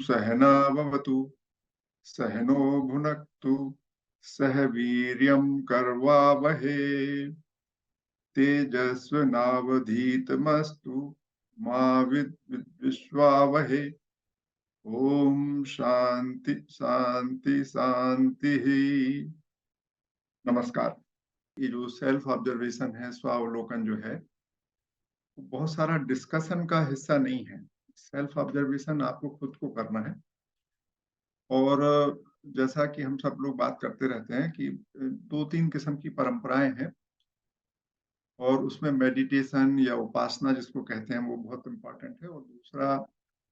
सहनाववतु सहनो भुनक्तु सह वीर्यं करवावहे तेजस्विनावधीतमस्तु मा विद्विषावहे। ओम शांति शांति शांति ही। नमस्कार। ये जो सेल्फ ऑब्जर्वेशन है, स्वावलोकन जो है, बहुत सारा डिस्कशन का हिस्सा नहीं है। सेल्फ ऑब्जर्वेशन आपको खुद को करना है। और जैसा कि हम सब लोग बात करते रहते हैं कि दो तीन किस्म की परंपराएं हैं, और उसमें मेडिटेशन या उपासना जिसको कहते हैं वो बहुत इम्पोर्टेंट है। और दूसरा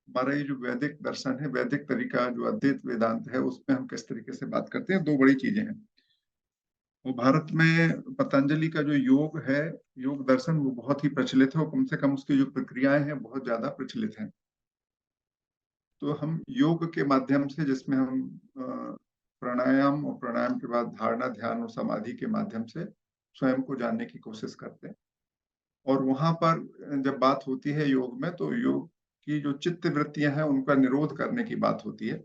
हमारा ये जो वैदिक दर्शन है, वैदिक तरीका जो अद्वैत वेदांत है, उसमें हम किस तरीके से बात करते हैं, दो बड़ी चीजें हैं। वो भारत में पतंजलि का जो योग है, योग दर्शन, वो बहुत ही प्रचलित है, और कम से कम उसकी जो प्रक्रियाएं हैं बहुत ज्यादा प्रचलित हैं। तो हम योग के माध्यम से, जिसमें हम प्राणायाम और प्राणायाम के बाद धारणा, ध्यान और समाधि के माध्यम से स्वयं को जानने की कोशिश करते हैं। और वहां पर जब बात होती है योग में, तो योग की जो चित्त वृत्तियां हैं उनका निरोध करने की बात होती है,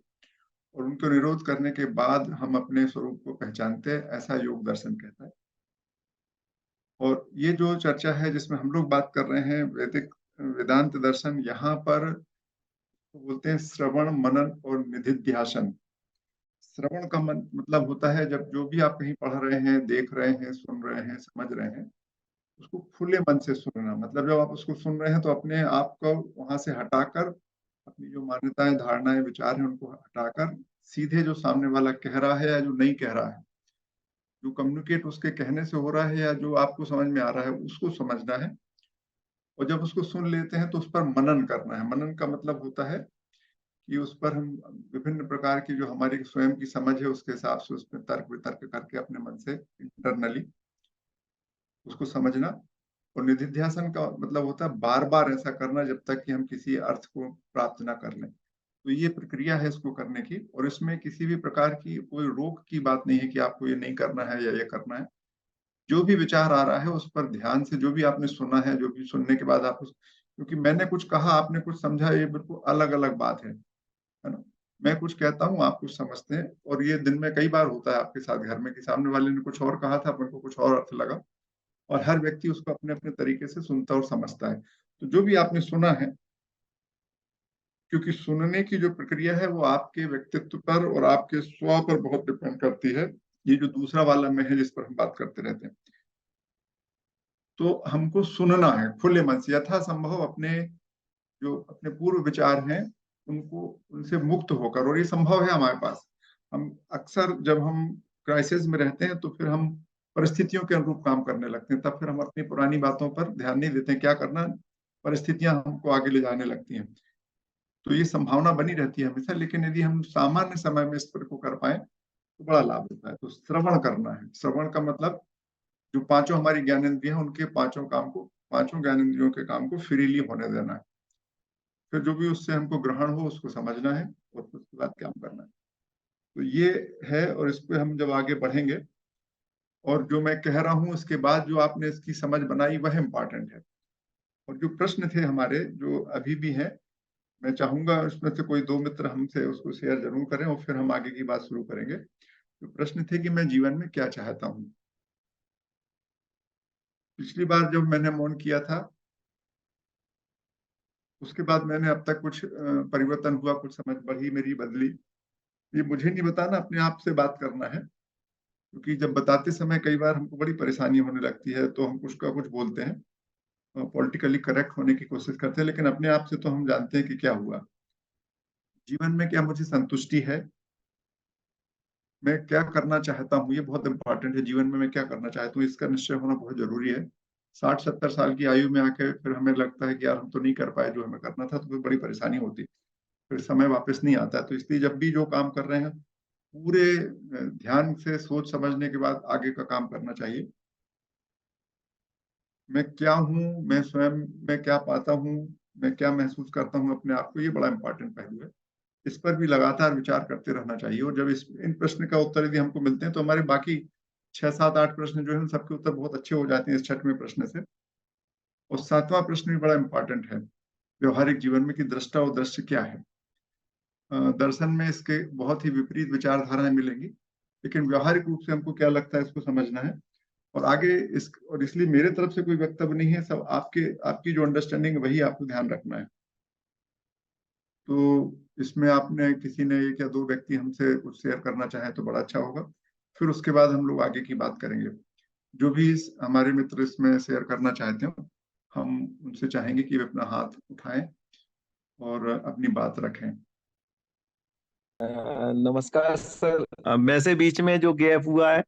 और उनको निरोध करने के बाद हम अपने स्वरूप को पहचानते हैं, ऐसा योग दर्शन कहता है। और ये जो चर्चा है जिसमें हम लोग बात कर रहे हैं, वैदिक वेदांत दर्शन, यहाँ पर तो बोलते हैं श्रवण मनन और निधिध्यासन। श्रवण का मतलब होता है जब जो भी आप कहीं पढ़ रहे हैं, देख रहे हैं, सुन रहे हैं, समझ रहे हैं, उसको खुले मन से सुनना। मतलब जब आप उसको सुन रहे हैं तो अपने आप को वहां से हटाकर, अपनी जो मान्यताएं, धारणाएं, विचार हैं, उनको हटाकर सीधे जो सामने वाला कह रहा है या जो नहीं कह रहा है, जो कम्युनिकेट उसके कहने से हो रहा है या जो आपको समझ में आ रहा है, उसको समझना है। और जब उसको सुन लेते हैं तो उस पर मनन करना है। मनन का मतलब होता है कि उस पर हम विभिन्न प्रकार की जो हमारी स्वयं की समझ है उसके हिसाब से उसमें तर्क वितर्क करके अपने मन से इंटरनली उसको समझना। और निधिध्यासन का मतलब होता है बार बार ऐसा करना जब तक कि हम किसी अर्थ को प्राप्त ना कर लें। तो ये प्रक्रिया है इसको करने की, और इसमें किसी भी प्रकार की कोई रोक की बात नहीं है कि आपको ये नहीं करना है या ये करना है। जो भी विचार आ रहा है उस पर ध्यान से, जो भी आपने सुना है, जो भी सुनने के बाद आप क्योंकि मैंने कुछ कहा, आपने कुछ समझा, ये बिल्कुल अलग अलग बात है ना। मैं कुछ कहता हूँ, आप कुछ समझते हैं, और ये दिन में कई बार होता है आपके साथ घर में कि सामने वाले ने कुछ और कहा था, अपन को कुछ और अर्थ लगा, और हर व्यक्ति उसको अपने अपने तरीके से सुनता और समझता है। तो जो भी आपने सुना है, क्योंकि सुनने की जो प्रक्रिया है वो आपके व्यक्तित्व पर और आपके स्व पर बहुत डिपेंड करती है। ये जो दूसरा वाला मैं है जिस पर हम बात करते रहते हैं, तो हमको सुनना है खुले मन से, यथासंभव अपने जो अपने पूर्व विचार हैं उनको, उनसे मुक्त होकर। और ये संभव है हमारे पास। हम अक्सर जब हम क्राइसिस में रहते हैं तो फिर हम परिस्थितियों के अनुरूप काम करने लगते हैं, तब फिर हम अपनी पुरानी बातों पर ध्यान नहीं देते हैं। क्या करना, परिस्थितियां हमको आगे ले जाने लगती हैं। तो ये संभावना बनी रहती है हमेशा, लेकिन यदि हम सामान्य समय में इस पर को कर पाए तो बड़ा लाभ होता है। तो श्रवण करना है। श्रवण का मतलब जो पांचों हमारी ज्ञानेंद्रिय हैं उनके पांचों काम को, पांचों ज्ञानेंद्रियों के काम को फ्रीली होने देना है। फिर जो भी उससे हमको ग्रहण हो उसको समझना है, और फिर उसके बाद काम करना है। तो ये है, और इस पे हम जब आगे बढ़ेंगे, और जो मैं कह रहा हूँ इसके बाद जो आपने इसकी समझ बनाई वह इम्पॉर्टेंट है। और जो प्रश्न थे हमारे, जो अभी भी हैं, मैं चाहूंगा उसमें से कोई दो मित्र हमसे उसको शेयर जरूर करें, और फिर हम आगे की बात शुरू करेंगे। तो प्रश्न थे कि मैं जीवन में क्या चाहता हूँ। पिछली बार जब मैंने मौन किया था, उसके बाद मैंने अब तक कुछ परिवर्तन हुआ, कुछ समझ बढ़ी, मेरी बदली। ये मुझे नहीं बताना, अपने आप से बात करना है। क्योंकि जब बताते समय कई बार हमको बड़ी परेशानी होने लगती है, तो हम कुछ का कुछ बोलते हैं, पॉलिटिकली करेक्ट होने की कोशिश करते हैं, लेकिन अपने आप से तो हम जानते हैं कि क्या हुआ जीवन में, क्या मुझे संतुष्टि है, मैं क्या करना चाहता हूँ। ये बहुत इंपॉर्टेंट है। जीवन में मैं क्या करना चाहता हूँ, इसका निश्चय होना बहुत जरूरी है। 60-70 साल की आयु में आके फिर हमें लगता है कि यार हम तो नहीं कर पाए जो हमें करना था, तो फिर बड़ी परेशानी होती, फिर समय वापस नहीं आता। तो इसलिए जब भी जो काम कर रहे हैं, पूरे ध्यान से सोच समझने के बाद आगे का काम करना चाहिए। मैं क्या हूँ, मैं स्वयं में क्या पाता हूँ, मैं क्या महसूस करता हूँ अपने आप को, ये बड़ा इंपॉर्टेंट पहलू है। इस पर भी लगातार विचार करते रहना चाहिए। और जब इन प्रश्न का उत्तर यदि हमको मिलते हैं तो हमारे बाकी 6-7-8 प्रश्न जो है उन सबके उत्तर बहुत अच्छे हो जाते हैं इस छठवें प्रश्न से। और सातवां प्रश्न भी बड़ा इंपॉर्टेंट है व्यवहारिक जीवन में, कि दृष्टा और दृश्य क्या है। दर्शन में इसके बहुत ही विपरीत विचारधाराएं मिलेंगी, लेकिन व्यवहारिक रूप से हमको क्या लगता है इसको समझना है। और आगे और इसलिए मेरे तरफ से कोई वक्तव्य नहीं है, सब आपकी जो अंडरस्टैंडिंग है वही आपको ध्यान रखना है। तो इसमें आपने किसी ने एक या दो व्यक्ति हमसे कुछ शेयर करना चाहे तो बड़ा अच्छा होगा, फिर उसके बाद हम लोग आगे की बात करेंगे। जो भी हमारे मित्र इसमें शेयर करना चाहते हो, हम उनसे चाहेंगे कि वे अपना हाथ उठाएं और अपनी बात रखें। नमस्कार सर। वैसे बीच में जो गैप हुआ है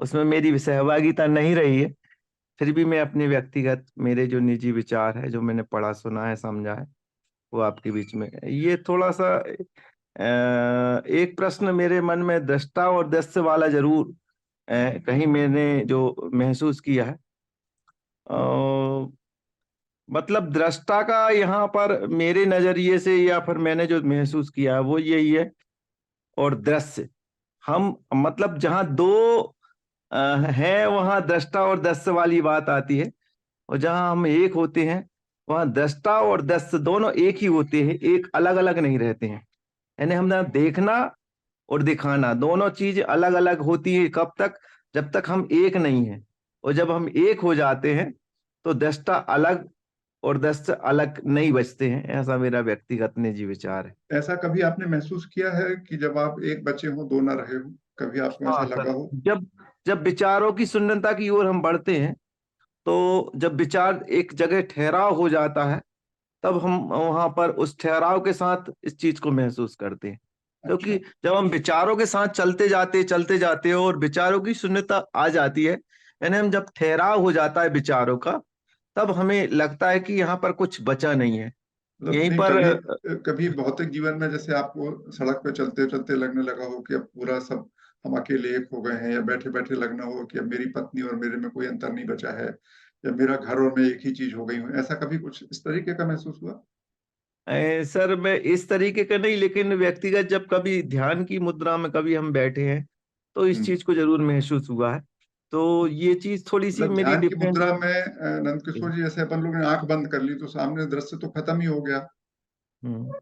उसमें मेरी सहभागिता नहीं रही है, फिर भी मैं अपने व्यक्तिगत मेरे जो निजी विचार है, जो मैंने पढ़ा सुना है समझा है, वो आपके बीच में ये थोड़ा सा एक प्रश्न मेरे मन में दृष्टा और दस्य वाला जरूर कहीं मैंने जो महसूस किया है। मतलब दृष्टा का यहाँ पर मेरे नजरिए से या फिर मैंने जो महसूस किया है वो यही है। और दृश्य हम मतलब जहां दो है वहां दृष्टा और दस्य वाली बात आती है, और जहां हम एक होते हैं वहां दृष्टा और दस्य दोनों एक ही होते हैं, एक अलग अलग नहीं रहते हैं। यानी हम ना देखना और दिखाना दोनों चीज अलग अलग होती है कब तक, जब तक हम एक नहीं है। और जब हम एक हो जाते हैं तो दृष्टा अलग और दस्य अलग नहीं बचते हैं। ऐसा मेरा व्यक्तिगत निजी विचार है। ऐसा कभी आपने महसूस किया है कि जब आप एक बचे हो दो ना रहे हो, कभी आपको ऐसा हाँ लगा सर, हो? जब जब विचारों की शून्यता की ओर हम बढ़ते हैं, तो जब विचार एक जगह ठहराव हो जाता है, तब हम वहां पर उस ठहराव के साथ इस चीज को महसूस करते हैं। अच्छा। क्योंकि जब हम विचारों के साथ चलते जाते हैं और विचारों की शून्यता आ जाती है, यानी हम जब ठहराव हो जाता है विचारों का, तब हमें लगता है कि यहाँ पर कुछ बचा नहीं है। मतलब यहीं नहीं, पर कभी कभी भौतिक जीवन में जैसे आपको सड़क पे चलते चलते लगने लगा हो कि अब पूरा सब हम अकेले एक हो गए हैं, या बैठे बैठे लगना हो कि अब मेरी पत्नी और मेरे में कोई अंतर नहीं बचा है, या मेरा घर और मैं एक ही चीज हो गई हूँ, ऐसा कभी कुछ इस तरीके का महसूस हुआ? सर मैं इस तरीके का नहीं, लेकिन व्यक्तिगत जब कभी ध्यान की मुद्रा में कभी हम बैठे हैं तो इस हम्म। चीज को जरूर महसूस हुआ है। तो ये चीज थोड़ी सी मतलब मेरी ध्यान की डिफरेंट। मुद्रा में नंद किशोर जी, जैसे अपन लोग ने आंख बंद कर ली तो सामने दृश्य तो खत्म ही हो गया। हम्म।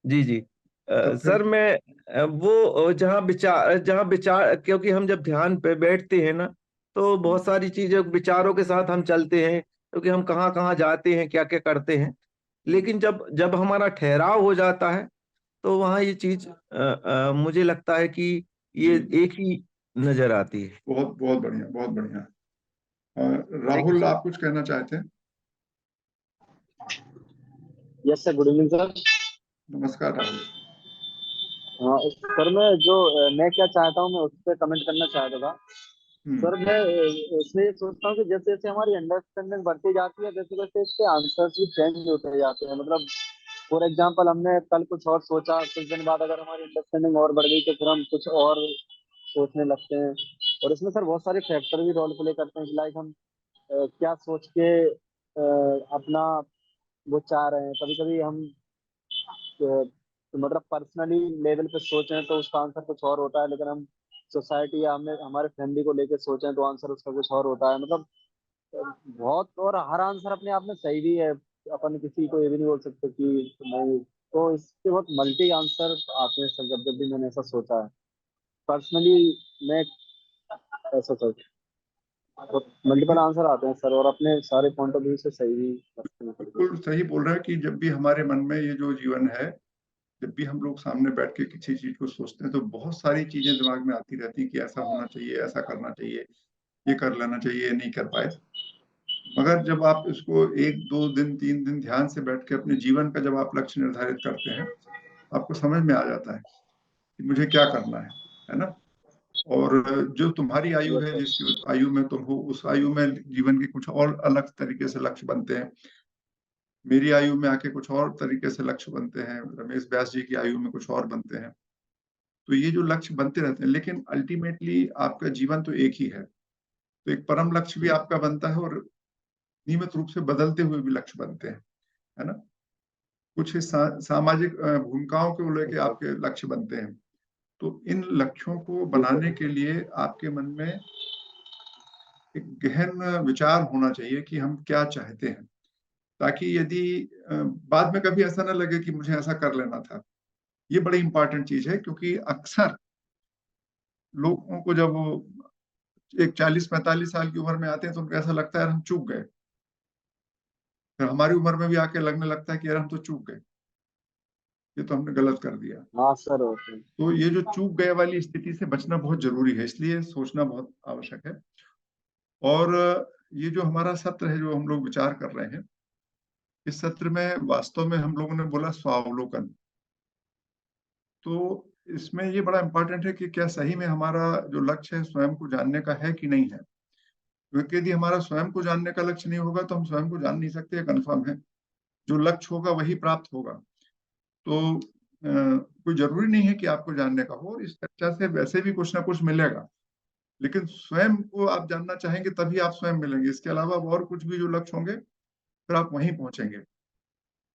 जी जी। तब फिर? सर मैं वो जहाँ विचार, क्योंकि हम जब ध्यान पे बैठते हैं ना, तो बहुत सारी चीजें विचारों के साथ हम चलते हैं, क्योंकि हम कहाँ कहाँ जाते हैं क्या क्या करते हैं। हम्म, लेकिन जब जब हमारा ठहराव हो जाता है, तो वहाँ ये चीज मुझे लगता है कि ये जी जी, एक ही नजर आती है। बहुत बहुत बढ़िया, बहुत बढ़िया। Thank you Rahul, sir. आप कुछ कहना चाहते हैं? Yes sir, good evening sir. नमस्कार राहुल। हाँ सर, मैं क्या चाहता हूँ, मैं उस पर कमेंट करना चाहता था। हम्म। सर मैं इसमें ये सोचता हूँ कि जैसे जैसे हमारी अंडरस्टैंडिंग बढ़ती जाती है, वैसे वैसे इसके आंसर्स भी चेंज होते जाते हैं। मतलब फॉर एग्जांपल, हमने कल कुछ और सोचा, कुछ दिन बाद अगर हमारी अंडरस्टैंडिंग और बढ़ गई तो फिर हम कुछ और सोचने लगते हैं। और इसमें सर बहुत सारे फैक्टर भी रोल प्ले करते हैं कि लाइक हम क्या सोच के अपना वो चाह रहे हैं। कभी कभी हम तो मतलब पर्सनली लेवल पे सोचें तो उसका आंसर कुछ और होता है, लेकिन हम सोसाइटी या हमें हमारे फैमिली को लेके सोचें तो आंसर उसका कुछ और होता है। मतलब बहुत, और हर आंसर अपने आप में सही भी है। अपन किसी को ये भी नहीं बोल सकते कि नहीं। तो इसके बहुत मल्टी आंसर आते हैं सर, जब जब भी मैंने ऐसा सोचा है पर्सनली। मैं ऐसा सोच, तो मल्टीपल नहीं, आंसर आते हैं सर, और अपने सारे पॉइंट ऑफ व्यू से सही भी लगते हैं कभी बिल्कुल कभी। सही बोल रहा है कि जब भी हमारे मन में ये जो जीवन है, जब भी हम लोग सामने बैठ के किसी चीज को सोचते हैं तो बहुत सारी चीजें दिमाग में आती रहती हैं कि ऐसा होना चाहिए, ऐसा करना चाहिए, ये कर लेना चाहिए, ये नहीं कर पाए। मगर जब आप इसको एक दो दिन तीन दिन ध्यान से बैठ के अपने जीवन का जब आप लक्ष्य निर्धारित करते हैं, आपको समझ में आ जाता है कि मुझे क्या करना है ना? और जो तुम्हारी आयु यस है, सर। जिस आयु में तुम हो, उस आयु में जीवन के कुछ और अलग तरीके से लक्ष्य बनते हैं। मेरी आयु में आके कुछ और तरीके से लक्ष्य बनते हैं, रमेश व्यास जी की आयु में कुछ और बनते हैं। तो ये जो लक्ष्य बनते रहते हैं, लेकिन अल्टीमेटली आपका जीवन तो एक ही है। तो एक परम लक्ष्य भी आपका बनता है, और नियमित रूप से बदलते हुए भी लक्ष्य बनते हैं, है ना? कुछ सामाजिक भूमिकाओं को लेके आपके लक्ष्य बनते हैं। तो इन लक्ष्यों को जी बनाने सर। के लिए आपके मन में एक गहन विचार होना चाहिए कि हम क्या चाहते हैं, ताकि यदि बाद में कभी ऐसा ना लगे कि मुझे ऐसा कर लेना था। ये बड़ी इंपॉर्टेंट चीज है, क्योंकि अक्सर लोगों को जब वो एक 40-45 साल की उम्र में आते हैं तो उनको ऐसा लगता है यार हम चूक गए। फिर हमारी उम्र में भी आके लगने लगता है कि यार हम तो चूक गए, ये तो हमने गलत कर दिया। हाँ सर होते हैं। तो ये जो चूक गए वाली स्थिति से बचना बहुत जरूरी है, इसलिए सोचना बहुत आवश्यक है। और ये जो हमारा सत्र है, जो हम लोग विचार कर रहे हैं, इस सत्र में वास्तव में हम लोगों ने बोला स्वावलोकन। तो इसमें ये बड़ा इंपॉर्टेंट है कि क्या सही में हमारा जो लक्ष्य है स्वयं को जानने का है कि नहीं है। क्योंकि यदि हमारा स्वयं को जानने का लक्ष्य नहीं होगा तो हम स्वयं को जान नहीं सकते, कन्फर्म है। जो लक्ष्य होगा वही प्राप्त होगा। तो कोई जरूरी नहीं है कि आपको जानने का हो, इस चर्चा से वैसे भी कुछ ना कुछ मिलेगा, लेकिन स्वयं को आप जानना चाहेंगे तभी आप स्वयं मिलेंगे। इसके अलावा और कुछ भी जो लक्ष्य होंगे फिर आप वहीं पहुंचेंगे,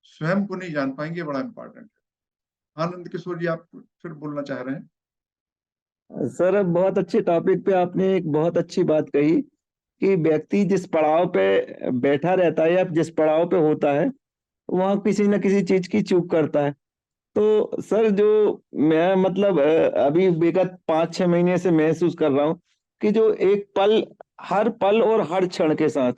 स्वयं को नहीं जान पाएंगे। बड़ा इंपॉर्टेंट है। आनंद किशोर जी, आप फिर बोलना चाह रहे हैं? सर बहुत अच्छे टॉपिक पे आपने एक बहुत अच्छी बात कही कि व्यक्ति जिस पड़ाव पे बैठा रहता है या जिस पड़ाव पे होता है वहाँ किसी न किसी चीज की चूक करता है। तो सर जो मैं मतलब अभी विगत 5-6 महीने से महसूस कर रहा हूँ कि जो एक पल, हर पल और हर क्षण के साथ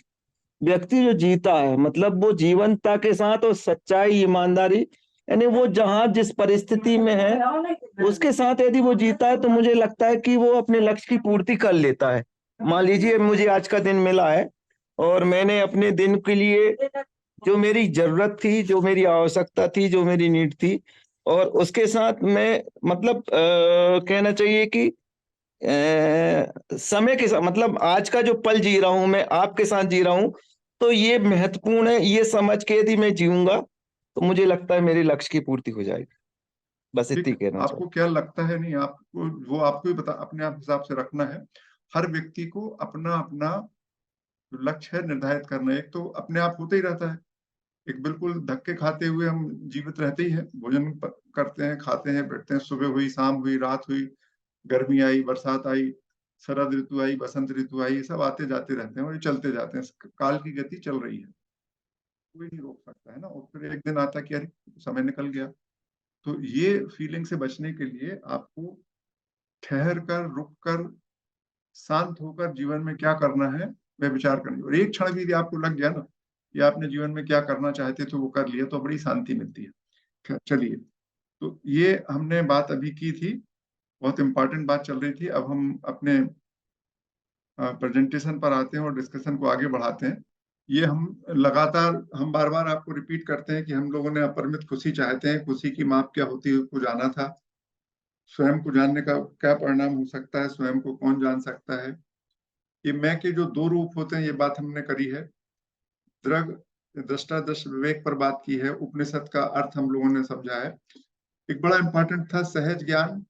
व्यक्ति जो जीता है, मतलब वो जीवंतता के साथ और सच्चाई, ईमानदारी, यानी वो जहां जिस परिस्थिति में है उसके साथ यदि वो जीता है तो मुझे लगता है कि वो अपने लक्ष्य की पूर्ति कर लेता है। मान लीजिए मुझे आज का दिन मिला है और मैंने अपने दिन के लिए जो मेरी जरूरत थी, जो मेरी आवश्यकता थी, जो मेरी नीड थी, और उसके साथ मैं मतलब कहना चाहिए कि समय के साथ, मतलब आज का जो पल जी रहा हूं मैं आपके साथ जी रहा हूं, तो ये महत्वपूर्ण है। ये समझ के यदि मैं जीऊंगा तो मुझे लगता है मेरे लक्ष्य की पूर्ति हो जाएगी। बस इतनी ठीक, कहना आपको चाहूँ। क्या लगता है, नहीं आपको, वो आपको ही बता, अपने आप हिसाब से रखना है। हर व्यक्ति को अपना अपना जो लक्ष्य है निर्धारित करना है। एक तो अपने आप होता ही रहता है, एक बिल्कुल धक्के खाते हुए हम जीवित रहते ही हैं। भोजन करते हैं, खाते हैं, बैठते हैं, सुबह हुई, शाम हुई, रात हुई, गर्मी आई, बरसात आई, शरद ऋतु आई, बसंत ऋतु आई, ये सब आते जाते रहते हैं और ये चलते जाते हैं। काल की गति चल रही है, कोई नहीं रोक सकता है ना। और फिर एक दिन आता है कि अरे समय निकल गया। तो ये फीलिंग से बचने के लिए आपको ठहर कर, रुक कर, शांत होकर जीवन में क्या करना है वह विचार करनी। और एक क्षण भी यदि आपको लग गया ना कि आपने जीवन में क्या करना चाहते थे वो कर लिया, तो बड़ी शांति मिलती है। खैर, चलिए, तो ये हमने बात अभी की थी, बहुत इंपॉर्टेंट बात चल रही थी। अब हम अपने प्रेजेंटेशन पर आते हैं और डिस्कशन को आगे बढ़ाते हैं। ये हम बार बार आपको रिपीट करते हैं कि हम लोगों ने अपरिमित खुशी चाहते हैं। खुशी की माप क्या होती है उसको जाना था। स्वयं को जानने का क्या परिणाम हो सकता है, स्वयं को कौन जान सकता है। ये मैं के जो दो रूप होते हैं, ये बात हमने करी है। दृग दृष्टा दृश्य विवेक पर बात की है। उपनिषद का अर्थ हम लोगों ने समझा है। एक बड़ा इंपॉर्टेंट था सहज ज्ञान।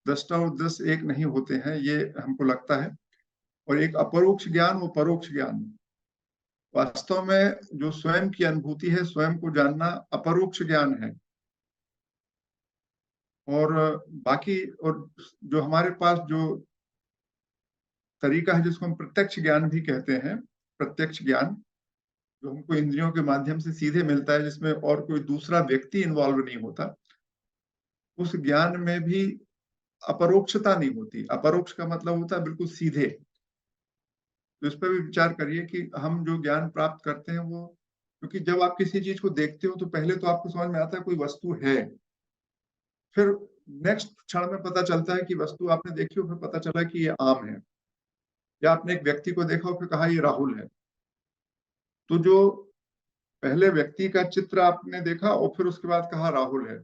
दृष्टा और दृश्य एक नहीं होते हैं, ये हमको लगता है। और एक अपरोक्ष ज्ञान, वो परोक्ष ज्ञान। वास्तव में जो स्वयं की अनुभूति है, स्वयं को जानना अपरोक्ष ज्ञान है। और बाकी, और जो हमारे पास जो तरीका है जिसको हम प्रत्यक्ष ज्ञान भी कहते हैं, प्रत्यक्ष ज्ञान जो हमको इंद्रियों के माध्यम से सीधे मिलता है, जिसमें और कोई दूसरा व्यक्ति इन्वॉल्व नहीं होता, उस ज्ञान में भी अपरोक्षता नहीं होती। अपरोक्ष का मतलब होता है बिल्कुल सीधे। तो इस पर भी विचार करिए कि हम जो ज्ञान प्राप्त करते हैं वो, क्योंकि जब आप किसी चीज को देखते हो तो पहले तो आपको समझ में आता है कोई वस्तु है, फिर नेक्स्ट क्षण में पता चलता है कि वस्तु आपने देखी हो, फिर पता चला कि ये आम है। या आपने एक व्यक्ति को देखा हो, फिर कहा ये राहुल है। तो जो पहले व्यक्ति का चित्र आपने देखा और फिर उसके बाद कहा राहुल है,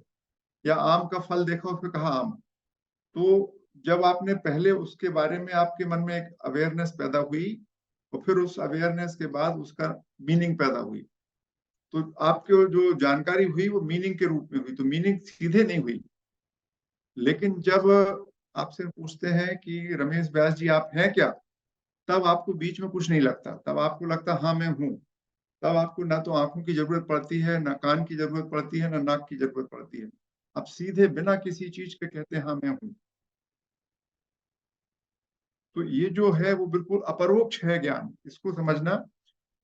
या आम का फल देखा और फिर कहा आम। तो जब आपने पहले उसके बारे में, आपके मन में एक अवेयरनेस पैदा हुई और फिर उस अवेयरनेस के बाद उसका मीनिंग पैदा हुई, तो आपको जो जानकारी हुई वो मीनिंग के रूप में हुई। तो मीनिंग सीधे नहीं हुई। लेकिन जब आपसे पूछते हैं कि रमेश व्यास जी आप हैं क्या, तब आपको बीच में कुछ नहीं लगता। तब आपको लगता हाँ मैं हूँ। तब आपको ना तो आंखों की जरूरत पड़ती है, ना कान की जरूरत पड़ती है, ना नाक की जरूरत पड़ती है। आप सीधे बिना किसी चीज के कहते हैं हाँ मैं हूँ। तो ये जो है वो बिल्कुल अपरोक्ष है ज्ञान, इसको समझना।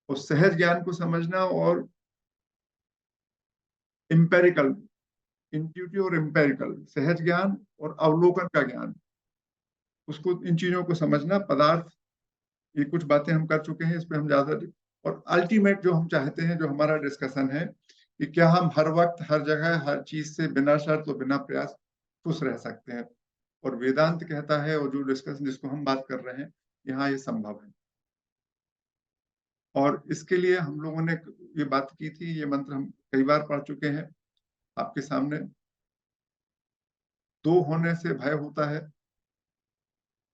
और सहज ज्ञान को समझना और इम्पेरिकल इंट्यूटिव और एम्पेरिकल, सहज ज्ञान और अवलोकन का ज्ञान, उसको, इन चीजों को समझना, पदार्थ, ये कुछ बातें हम कर चुके हैं, इस पे हम ज्यादा, और अल्टीमेट जो हम चाहते हैं, जो हमारा डिस्कशन है, कि क्या हम हर वक्त हर जगह हर चीज से बिना शर्त और बिना प्रयास खुश रह सकते हैं। और वेदांत कहता है, और जो डिस्कशन जिसको हम बात कर रहे हैं यहाँ, ये संभव है। और इसके लिए हम लोगों ने ये बात की थी, ये मंत्र हम कई बार पढ़ चुके हैं आपके सामने। दो होने से भय होता है,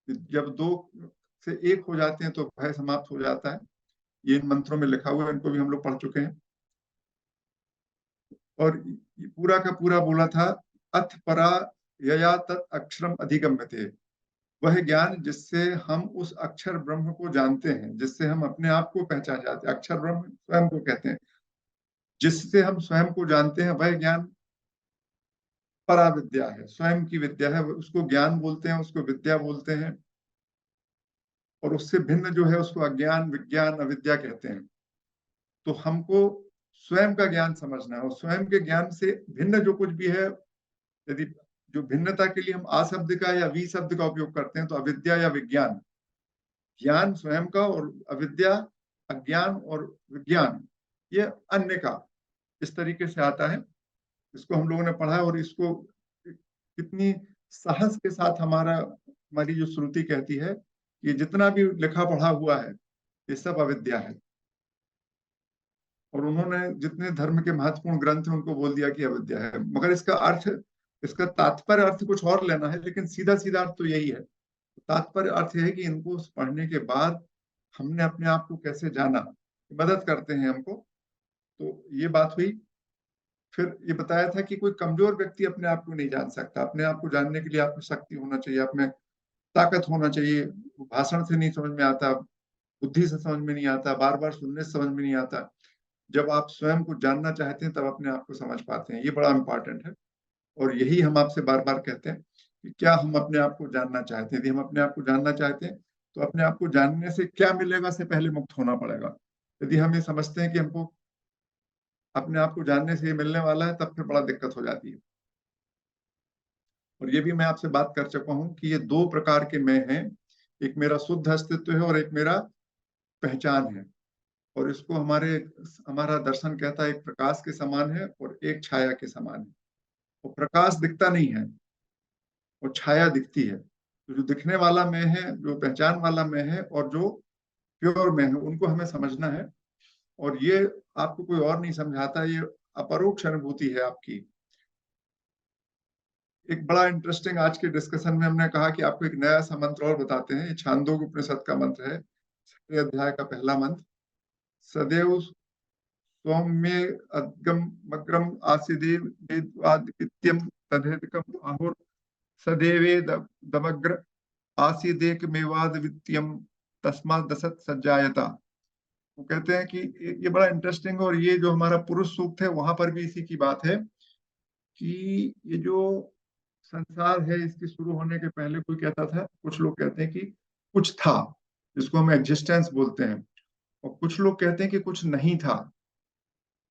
जब दो से एक हो जाते हैं तो भय समाप्त हो जाता है। ये इन मंत्रों में लिखा हुआ है, इनको भी हम लोग पढ़ चुके हैं। और ये पूरा का पूरा बोला था, अथ परा यया तत् अक्षरम अधिगम्यते, वह ज्ञान जिससे हम उस अक्षर ब्रह्म को जानते हैं, जिससे हम अपने आप को पहचान जाते हैं। अक्षर ब्रह्म स्वयं को कहते हैं, जिससे हम स्वयं को जानते हैं, वह ज्ञान परा विद्या है, स्वयं की विद्या है। उसको ज्ञान बोलते हैं, उसको विद्या बोलते हैं। और उससे भिन्न जो है उसको अज्ञान, विज्ञान, अविद्या कहते हैं। तो हमको स्वयं का ज्ञान समझना है, और स्वयं के ज्ञान से भिन्न जो कुछ भी है, यदि जो भिन्नता के लिए हम आ शब्द का या वी शब्द का उपयोग करते हैं, तो अविद्या या विज्ञान, ज्ञान स्वयं का, और अविद्या अज्ञान, और विज्ञान ये अन्य का, इस तरीके से आता है। इसको हम लोगों ने पढ़ा, और इसको कितनी साहस के साथ हमारी जो श्रुति कहती है कि जितना भी लिखा पढ़ा हुआ है ये सब अविद्या है। और उन्होंने जितने धर्म के महत्वपूर्ण ग्रंथ हैं उनको बोल दिया कि अविद्या है। मगर इसका अर्थ, इसका तात्पर्य अर्थ कुछ और लेना है, लेकिन सीधा सीधा अर्थ तो यही है। तात्पर्य अर्थ यह है कि इनको पढ़ने के बाद हमने अपने आप को कैसे जाना, मदद करते हैं हमको। तो ये बात हुई। फिर ये बताया था कि कोई कमजोर व्यक्ति अपने आप को नहीं जान सकता। अपने आप को जानने के लिए आपको शक्ति होना चाहिए, आप में ताकत होना चाहिए। भाषण से नहीं समझ में आता, बुद्धि से समझ में नहीं आता, बार बार सुनने से समझ में नहीं आता। जब आप स्वयं को जानना चाहते हैं तब अपने आप को समझ पाते हैं। ये बड़ा इंपॉर्टेंट है, और यही हम आपसे बार बार कहते हैं कि क्या हम अपने आप को जानना चाहते हैं। यदि हम अपने आप को जानना चाहते हैं तो अपने आप को जानने से क्या मिलेगा से पहले मुक्त होना पड़ेगा। यदि हम ये समझते हैं कि हमको अपने आप को जानने से ये मिलने वाला है, तब फिर बड़ा दिक्कत हो जाती है। और ये भी मैं आपसे बात कर चुका हूं कि ये दो प्रकार के मैं हैं, एक मेरा शुद्ध अस्तित्व है और एक मेरा पहचान है। और इसको हमारा दर्शन कहता है, एक प्रकाश के समान है और एक छाया के समान है। और प्रकाश दिखता नहीं है और छाया दिखती है। तो जो दिखने वाला मैं है, जो पहचान वाला मैं है, और जो प्योर मैं है, उनको हमें समझना है। और ये आपको कोई और नहीं समझाता, ये अपरोक्ष अनुभूति है आपकी। एक बड़ा इंटरेस्टिंग आज के डिस्कशन में हमने कहा कि आपको एक नया सा मंत्र और बताते हैं। ये छांदोग्य उपनिषद का मंत्र है, 6वें अध्याय का पहला मंत्र। सदैव सौम्ये अद्गमग्रम आसीदेव वेद्वादित्यम तदेकम आहुर सदैवे दमग्र आसीदेकमेवाद वित्यम तस्मात् दशत सज्जायता। वो कहते हैं कि ये बड़ा इंटरेस्टिंग है। और ये जो हमारा पुरुष सूक्त है वहां पर भी इसी की बात है कि ये जो संसार है, इसके शुरू होने के पहले कोई कहता था, कुछ लोग कहते हैं कि कुछ था, जिसको हम एग्जिस्टेंस बोलते हैं, और कुछ लोग कहते हैं कि कुछ नहीं था।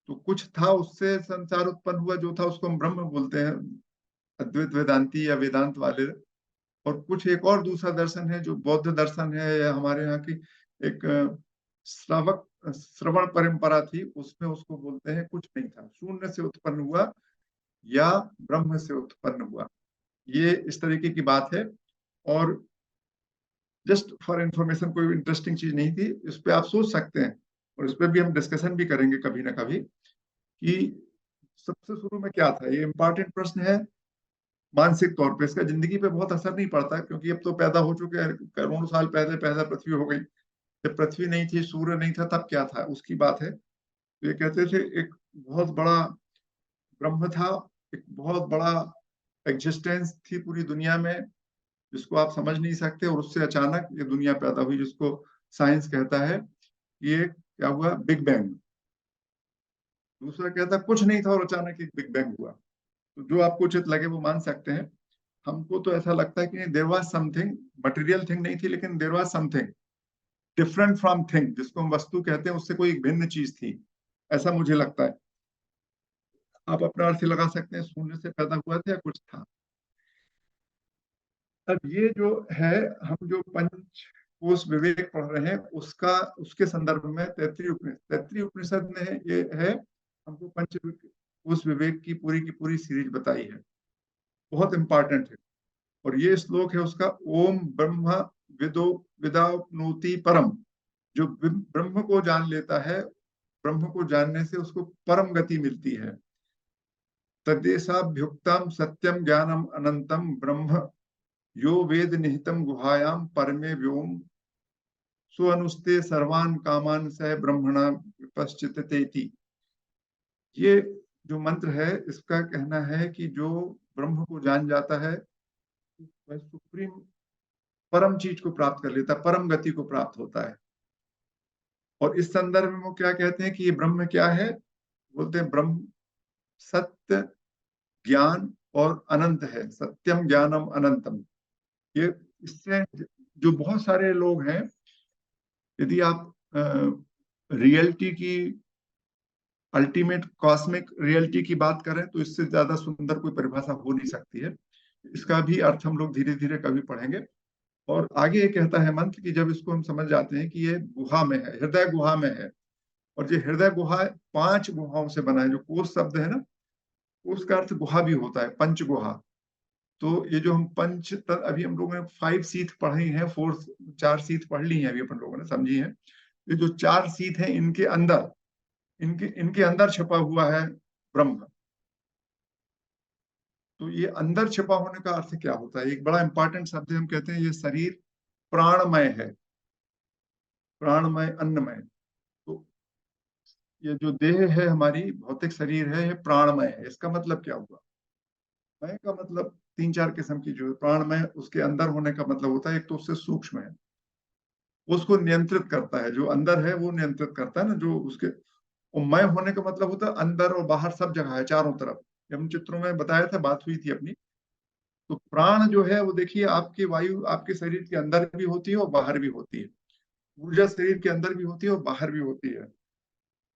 तो कुछ था, उससे संसार उत्पन्न हुआ, जो था उसको हम ब्रह्म बोलते हैं, अद्वैत वेदांती या वेदांत वाले। और कुछ एक और दूसरा दर्शन है जो बौद्ध दर्शन है, या हमारे यहाँ की एक श्रवण परंपरा थी, उसमें उसको बोलते हैं कुछ नहीं था, शून्य से उत्पन्न हुआ या ब्रह्म से उत्पन्न हुआ। ये इस तरीके की बात है। और जस्ट फॉर इंफॉर्मेशन, कोई इंटरेस्टिंग चीज नहीं थी, इस पे आप सोच सकते हैं। और इस पे भी हम डिस्कशन भी करेंगे कभी ना कभी, कि सबसे शुरू में क्या था। ये इंपॉर्टेंट प्रश्न है मानसिक तौर पे। इसका जिंदगी पे बहुत असर नहीं पड़ता, क्योंकि अब तो पैदा हो चुके हैं, करोड़ों साल पहले पैदा पृथ्वी हो गई। जब पृथ्वी नहीं थी, सूर्य नहीं था, तब क्या था, उसकी बात है। तो ये कहते थे एक बहुत बड़ा ब्रह्म था, एक बहुत बड़ा एग्जिस्टेंस थी पूरी दुनिया में, जिसको आप समझ नहीं सकते। और उससे अचानक ये दुनिया पैदा हुई, जिसको साइंस कहता है ये क्या हुआ, बिग बैंग। दूसरा कहता है कुछ नहीं था और अचानक एक बिग बैंग हुआ। तो जो आपको उचित लगे वो मान सकते हैं। हमको तो ऐसा लगता है कि there was something, material thing नहीं थी, लेकिन there was something different from thing, जिसको हम वस्तु कहते हैं, उससे कोई एक भिन्न चीज थी, ऐसा मुझे लगता है। आप अपना अर्थ लगा सकते हैं, शून्य से पैदा हुआ था या कुछ था। अब ये जो है, हम जो पंच कोश विवेक पढ़ रहे हैं उसका, उसके संदर्भ में तैत्तिरीय उपनिषद में ये है, हमको पंच कोश विवेक की पूरी सीरीज बताई है, बहुत इंपॉर्टेंट है। और ये श्लोक है उसका, ओम ब्रह्म विदो विदाप्नोति परम। जो ब्रह्म को जान लेता है, ब्रह्म को जानने से उसको परम गति मिलती है। तद्देशाभ्युक्तम सत्यम ज्ञानम अनंतम ब्रह्म यो वेद निहितम गुहायाम परमे व्योम स्वनुस्ते सर्वान कामान सह ब्रह्मणा विपश्चितेति। ये जो मंत्र है, इसका कहना है कि जो ब्रह्म को जान जाता है वह सुप्रीम परम चीज को प्राप्त कर लेता है, परम गति को प्राप्त होता है। और इस संदर्भ में वो क्या कहते हैं कि ये ब्रह्म क्या है, बोलते हैं ब्रह्म सत्य ज्ञान और अनंत है, सत्यम ज्ञानम अनंतम। ये इससे जो बहुत सारे लोग हैं, यदि आप रियलिटी की, अल्टीमेट कॉस्मिक रियलिटी की बात करें तो इससे ज्यादा सुंदर कोई परिभाषा हो नहीं सकती है। इसका भी अर्थ हम लोग धीरे धीरे कभी पढ़ेंगे। और आगे ये कहता है मंत्र कि जब इसको हम समझ जाते हैं कि ये गुहा में है, हृदय गुहा में है, और जो हृदय गुहा 5 गुहाओं से बना है, जो कोश शब्द है ना, उसका अर्थ गुहा भी होता है, पंच गुहा। तो ये जो हम अभी हम लोगों ने 5 सीथ पढ़ी हैं, 4 सीथ पढ़ ली हैं अभी अपन लोगों ने, समझी है। ये जो 4 सीथ हैं, इनके अंदर, इनके अंदर छुपा हुआ है ब्रह्म। तो ये अंदर छिपा होने का अर्थ क्या होता है, एक बड़ा इंपॉर्टेंट शब्द है, हम कहते हैं ये शरीर प्राणमय है, प्राणमय अन्नमय। तो ये जो देह है, हमारी भौतिक शरीर है, ये प्राणमय है। इसका मतलब क्या हुआ, मय का मतलब 3-4 किस्म की, जो प्राणमय उसके अंदर होने का मतलब होता है, एक तो उससे सूक्ष्म है, उसको नियंत्रित करता है, जो अंदर है वो नियंत्रित करता है ना, जो उसके। और मय होने का मतलब होता है अंदर और बाहर सब जगह है, चारों तरफ। जब हम चित्रों में बताया था, बात हुई थी अपनी। तो प्राण जो है वो देखिए, आपकी वायु आपके शरीर के अंदर भी होती है और बाहर भी होती है, ऊर्जा शरीर के अंदर भी होती है और बाहर भी होती है,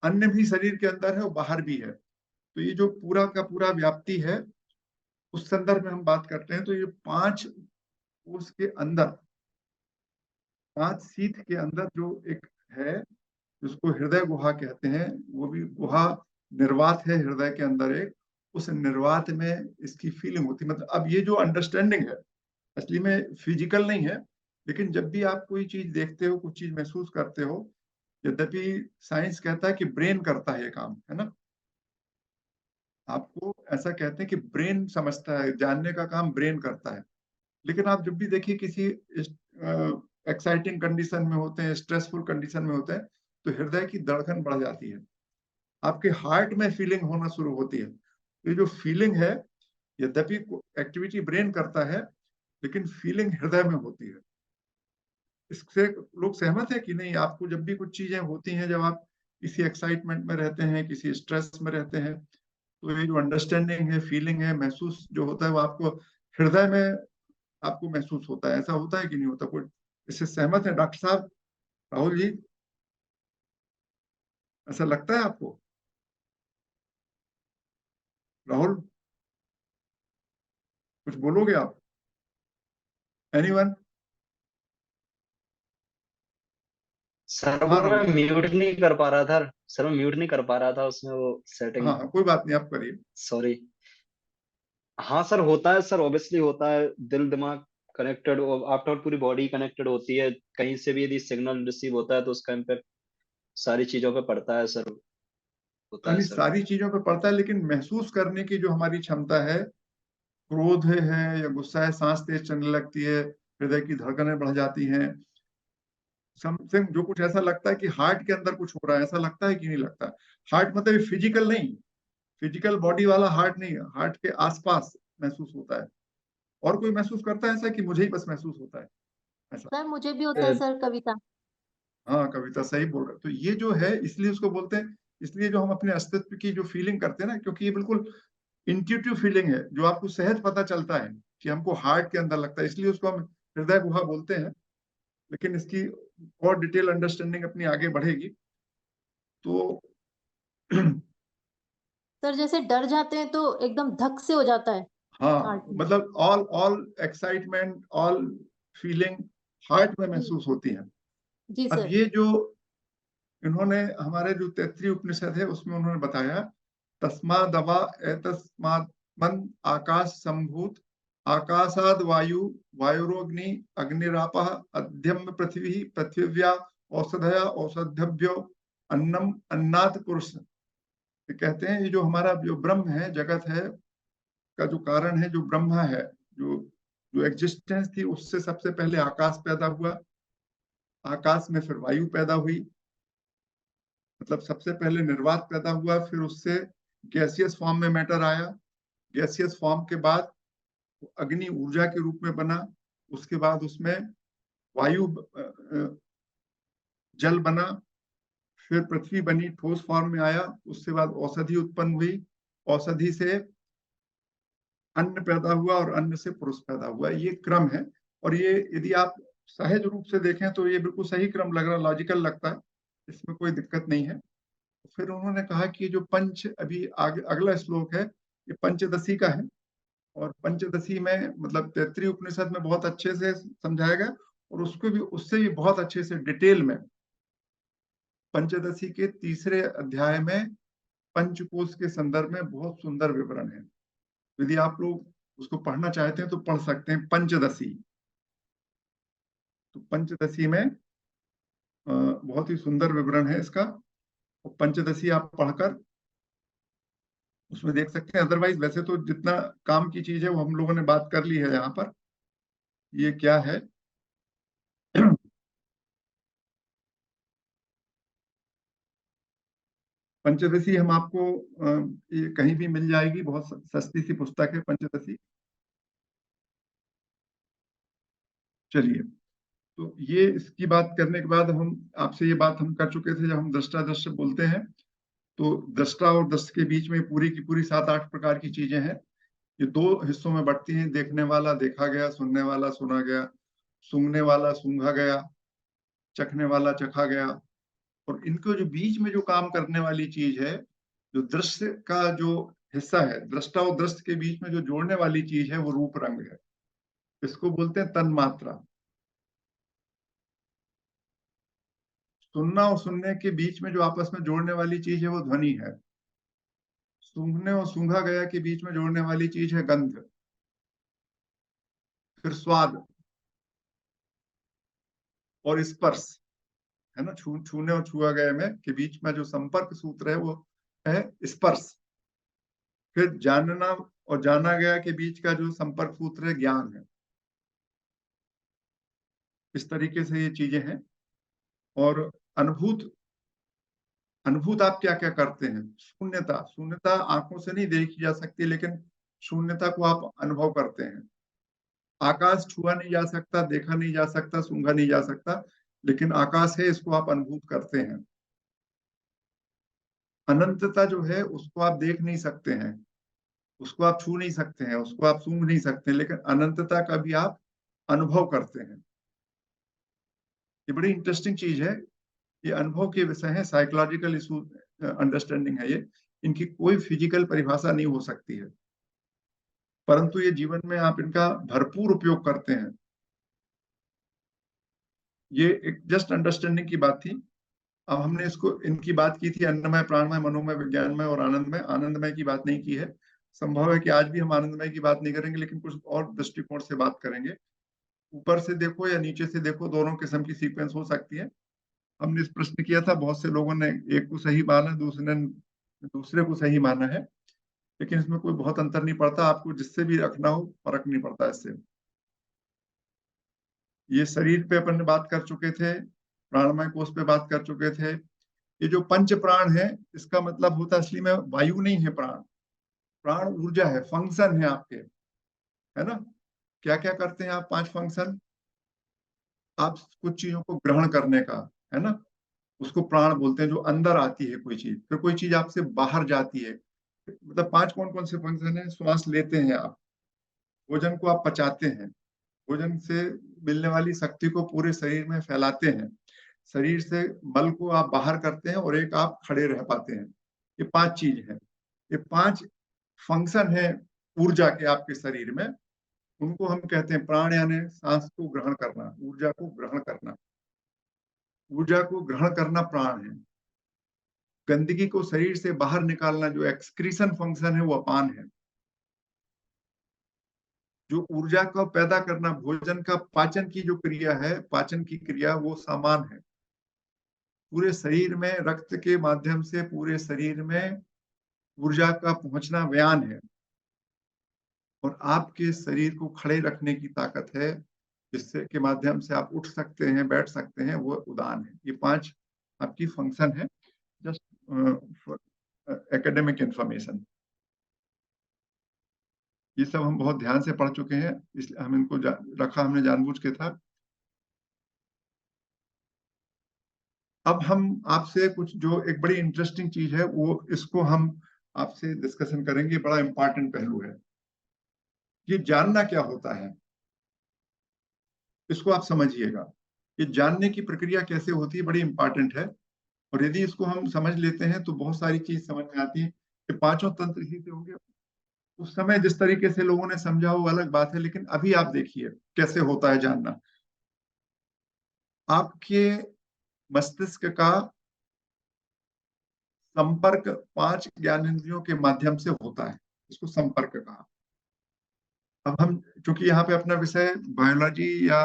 अन्न भी शरीर के अंदर है और बाहर भी है। तो ये जो पूरा का पूरा व्याप्ति है, उस संदर्भ में हम बात करते हैं। तो ये 5 उसके अंदर, 5 शीत के अंदर जो एक है, जिसको हृदय गुहा कहते हैं, वो भी गुहा निर्वात है हृदय के अंदर एक। उस निर्वात में इसकी फीलिंग होती है। मतलब अब ये जो अंडरस्टैंडिंग है, असली में फिजिकल नहीं है, लेकिन जब भी आप कोई चीज देखते हो, कुछ चीज महसूस करते हो, यद्यपि साइंस कहता है कि ब्रेन करता है ये काम, है ना, आपको ऐसा कहते हैं कि ब्रेन समझता है, जानने का काम ब्रेन करता है। लेकिन आप जब भी देखिए किसी एक्साइटिंग कंडीशन में होते हैं, स्ट्रेसफुल कंडीशन में होते हैं, तो हृदय की धड़कन बढ़ जाती है, आपके हार्ट में फीलिंग होना शुरू होती है। ये जो फीलिंग है, यद्यपि एक्टिविटी ब्रेन करता है, लेकिन फीलिंग हृदय में होती है। इससे लोग सहमत है कि नहीं, आपको जब भी कुछ चीजें होती हैं, जब आप किसी एक्साइटमेंट में रहते हैं, किसी स्ट्रेस में रहते हैं, तो ये जो अंडरस्टैंडिंग है, फीलिंग है, महसूस जो होता है, वो आपको हृदय में आपको महसूस होता है। ऐसा होता है कि नहीं होता, कोई इससे सहमत है डॉक्टर साहब, राहुल जी, ऐसा लगता है आपको? राहुल, कुछ बोलोगे आप? एनीवन? सर हाँ वो मैं राहुल जी। म्यूट नहीं कर पा रहा था। सर मैं म्यूट नहीं कर पा रहा था उसमें, वो हाँ सेटिंग। हाँ, कोई बात नहीं, आप करिए। सॉरी। हाँ सर, होता है सर, ऑब्वियसली होता है। दिल दिमाग कनेक्टेड, आफ्टर पूरी बॉडी कनेक्टेड होती है। कहीं से भी यदि सिग्नल रिसीव होता है तो उसका इम्पेक्ट सारी चीजों पे पड़ता है सर। होता है यानी सर। सारी चीजों पे पड़ता है, लेकिन महसूस करने की जो हमारी क्षमता है, क्रोध है या गुस्सा है, सांस तेज चलने लगती है, हृदय की धड़कनें बढ़ जाती हैं, समथिंग जो कुछ ऐसा लगता है कि हार्ट के अंदर कुछ हो रहा है, ऐसा लगता है कि नहीं लगता? हार्ट मतलब फिजिकल नहीं, फिजिकल बॉडी वाला हार्ट नहीं, हार्ट के आसपास महसूस होता है। और कोई महसूस करता है ऐसा, कि मुझे ही बस महसूस होता है ऐसा? सर मुझे भी होता है सर, कविता। हाँ कविता सही बोल रहे। तो ये जो है, इसलिए उसको बोलते हैं, इसलिए जो हम अपने अस्तित्व की जो फीलिंग करते हैं ना, क्योंकि ये बिल्कुल इंट्यूटिव फीलिंग है, जो आपको सहज पता चलता है कि हमको हार्ट के अंदर लगता है, इसलिए उसको हम हृदय गुहा बोलते हैं। लेकिन इसकी और डिटेल अंडरस्टैंडिंग अपनी आगे बढ़ेगी। तो सर जैसे डर जाते हैं तो एकदम धक से हो जाता है हाँ, हार्ट में। मतलब all excitement, all feeling heart में महसूस होती है। जी अब सर। ये जो इन्होंने हमारे जो तैत्तिरीय उपनिषद है उसमें उन्होंने बताया, तस्मादवा एतस्मात् मन आकाश संभूत, आकाशाद वायु, वायुरोग्नि, अग्निरापः, अध्यम पृथ्वी, पृथिव्या औषधया, औषधभ्यो अन्नम, अन्नात् पुरुष। ये कहते हैं ये जो हमारा जो ब्रह्म है, जगत है का जो कारण है, जो ब्रह्मा है, जो जो एग्जिस्टेंस थी, उससे सबसे पहले आकाश पैदा हुआ, आकाश में फिर वायु पैदा हुई, मतलब सबसे पहले निर्वात पैदा हुआ, फिर उससे गैसियस फॉर्म में मैटर आया, गैसियस फॉर्म के बाद अग्नि ऊर्जा के रूप में बना, उसके बाद उसमें वायु जल बना, फिर पृथ्वी बनी, ठोस फॉर्म में आया, उसके बाद औषधि उत्पन्न हुई, औषधि से अन्न पैदा हुआ और अन्न से पुरुष पैदा हुआ। ये क्रम है, और ये यदि आप सहज रूप से देखें तो ये बिल्कुल सही क्रम लग रहा, लॉजिकल लगता है, इसमें कोई दिक्कत नहीं है। फिर उन्होंने कहा कि जो पंच, अभी आगे अगला श्लोक है, ये पंचदशी का है, और पंचदशी में मतलब तैत्तिरीय उपनिषद में बहुत अच्छे से समझाया गया, और उसको भी उससे भी बहुत अच्छे से डिटेल में पंचदशी के तीसरे अध्याय में पंचकोश के संदर्भ में बहुत सुंदर विवरण है। यदि आप लोग उसको पढ़ना चाहते हैं तो पढ़ सकते हैं पंचदशी। तो पंचदशी में बहुत ही सुंदर विवरण है इसका, और पंचदशी आप पढ़कर उसमें देख सकते हैं। अदरवाइज वैसे तो जितना काम की चीज है वो हम लोगों ने बात कर ली है यहाँ पर। ये क्या है पंचदशी हम आपको ये कहीं भी मिल जाएगी, बहुत सस्ती सी पुस्तक है पंचदशी। चलिए, तो ये इसकी बात करने के बाद हम आपसे ये बात हम कर चुके थे, जब हम दृष्टा दृश्य बोलते हैं तो दृष्टा और दृश्य के बीच में पूरी की पूरी 7-8 प्रकार की चीजें हैं। ये 2 हिस्सों में बढ़ती हैं, देखने वाला देखा गया, सुनने वाला सुना गया, सूंघने वाला सूंघा गया, चखने वाला चखा गया। और इनको जो बीच में जो काम करने वाली चीज है, जो दृश्य का जो हिस्सा है, दृष्टा और दृश्य के बीच में जो जोड़ने वाली चीज है, वो रूप रंग है। इसको बोलते हैं तन्मात्रा। सुनना और सुनने के बीच में जो आपस में जोड़ने वाली चीज है वो ध्वनि है। सूंघने और सूंघा गया के बीच में जोड़ने वाली चीज है गंध। फिर स्वाद और स्पर्श, है ना, छूने और छुआ गया में के बीच में जो संपर्क सूत्र है वो है स्पर्श। फिर जानना और जाना गया के बीच का जो संपर्क सूत्र है ज्ञान है। इस तरीके से ये चीजें हैं। और अनुभूत, अनुभूत आप क्या क्या करते हैं? शून्यता, शून्यता आंखों से नहीं देखी जा सकती, लेकिन शून्यता को आप अनुभव करते हैं। आकाश छुआ नहीं जा सकता, देखा नहीं जा सकता, सूंघा नहीं जा सकता, लेकिन आकाश है, इसको आप अनुभूत करते हैं। अनंतता जो है उसको आप देख नहीं सकते हैं, उसको आप छू नहीं सकते हैं, उसको आप सूंघ नहीं सकते, लेकिन अनंतता का भी आप अनुभव करते हैं। ये बड़ी इंटरेस्टिंग चीज है। ये अनुभव के विषय है, साइकोलॉजिकल इशू अंडरस्टैंडिंग है ये। इनकी कोई फिजिकल परिभाषा नहीं हो सकती है, परंतु ये जीवन में आप इनका भरपूर उपयोग करते हैं। ये एक जस्ट अंडरस्टैंडिंग की बात थी। अब हमने इसको इनकी बात की थी अन्नमय, प्राणमय, मनोमय, विज्ञानमय और आनंदमय। आनंदमय की बात नहीं की है। संभव है कि आज भी हम आनंदमय की बात नहीं करेंगे, लेकिन कुछ और दृष्टिकोण से बात करेंगे। ऊपर से देखो या नीचे से देखो, दोनों किस्म की सीक्वेंस हो सकती है। हमने इस प्रश्न किया था, बहुत से लोगों ने एक को सही माना, दूसरे को सही माना है, लेकिन इसमें कोई बहुत अंतर नहीं पड़ता। आपको जिससे भी रखना हो फर्क नहीं पड़ता इससे। ये शरीर पे अपन बात कर चुके थे, प्राणमय कोश पे बात कर चुके थे। ये जो पंच प्राण है, इसका मतलब होता है असली में वायु नहीं है प्राण। प्राण ऊर्जा है, फंक्शन है आपके, है ना। क्या क्या करते हैं आप? 5 फंक्शन। आप कुछ चीजों को ग्रहण करने का, है ना, उसको प्राण बोलते हैं। जो अंदर आती है कोई चीज, फिर कोई चीज आपसे बाहर जाती है, मतलब 5 कौन कौन से फंक्शन है? श्वास लेते हैं आप, भोजन को आप पचाते हैं, भोजन से मिलने वाली शक्ति को पूरे शरीर में फैलाते हैं, शरीर से मल को आप बाहर करते हैं, और एक आप खड़े रह पाते हैं। ये 5 चीज है। ये 5 फंक्शन है ऊर्जा के आपके शरीर में, उनको हम कहते हैं प्राण, यानी सांस को ग्रहण करना, ऊर्जा को ग्रहण करना। ऊर्जा को ग्रहण करना प्राण है। गंदगी को शरीर से बाहर निकालना जो एक्सक्रीशन फंक्शन है वो अपान है। जो ऊर्जा को पैदा करना, भोजन का पाचन की जो क्रिया है, पाचन की क्रिया, वो सामान है। पूरे शरीर में रक्त के माध्यम से पूरे शरीर में ऊर्जा का पहुंचना व्यान है। और आपके शरीर को खड़े रखने की ताकत है, जिससे के माध्यम से आप उठ सकते हैं, बैठ सकते हैं, वो उदान है। ये 5 आपकी फंक्शन है, जस्ट एकेडमिक इंफॉर्मेशन। ये सब हम बहुत ध्यान से पढ़ चुके हैं, इसलिए हम इनको रखा हमने जानबूझ के था। अब हम आपसे कुछ जो एक बड़ी इंटरेस्टिंग चीज है वो इसको हम आपसे डिस्कशन करेंगे। बड़ा इंपॉर्टेंट पहलू है, ये जानना क्या होता है, इसको आप समझिएगा। ये जानने की प्रक्रिया कैसे होती है बड़ी इंपॉर्टेंट है, और यदि इसको हम समझ लेते हैं तो बहुत सारी चीज समझ में आती है। कि 5 तंत्र ही से होंगे, उस समय जिस तरीके से लोगों ने समझा वो अलग बात है, लेकिन अभी आप देखिए कैसे होता है जानना। आपके मस्तिष्क का संपर्क 5 ज्ञानेंद्रियों के माध्यम से होता है, इसको संपर्क कहा। अब हम चूंकि यहाँ पे अपना विषय बायोलॉजी या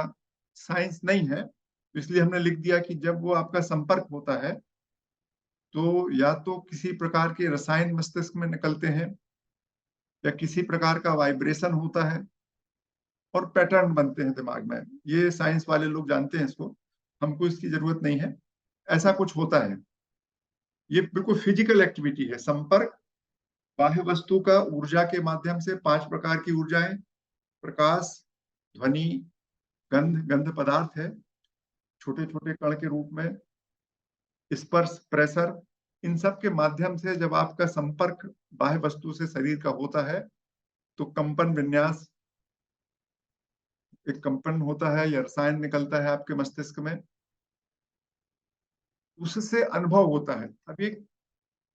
साइंस नहीं है, इसलिए हमने लिख दिया कि जब वो आपका संपर्क होता है तो या तो किसी प्रकार के रसायन मस्तिष्क में निकलते हैं, या किसी प्रकार का वाइब्रेशन होता है और पैटर्न बनते हैं दिमाग में। ये साइंस वाले लोग जानते हैं इसको, हमको इसकी जरूरत नहीं है। ऐसा कुछ होता है, ये बिल्कुल फिजिकल एक्टिविटी है। संपर्क बाह्य वस्तु का ऊर्जा के माध्यम से 5 प्रकार की ऊर्जाएं, प्रकाश, ध्वनि, गंध, गंध पदार्थ है छोटे छोटे कण के रूप में, स्पर्श, प्रेशर, इन सब के माध्यम से जब आपका संपर्क बाह्य वस्तु से शरीर का होता है तो कंपन विन्यास, एक कंपन होता है या रसायन निकलता है आपके मस्तिष्क में, उससे अनुभव होता है। अब ये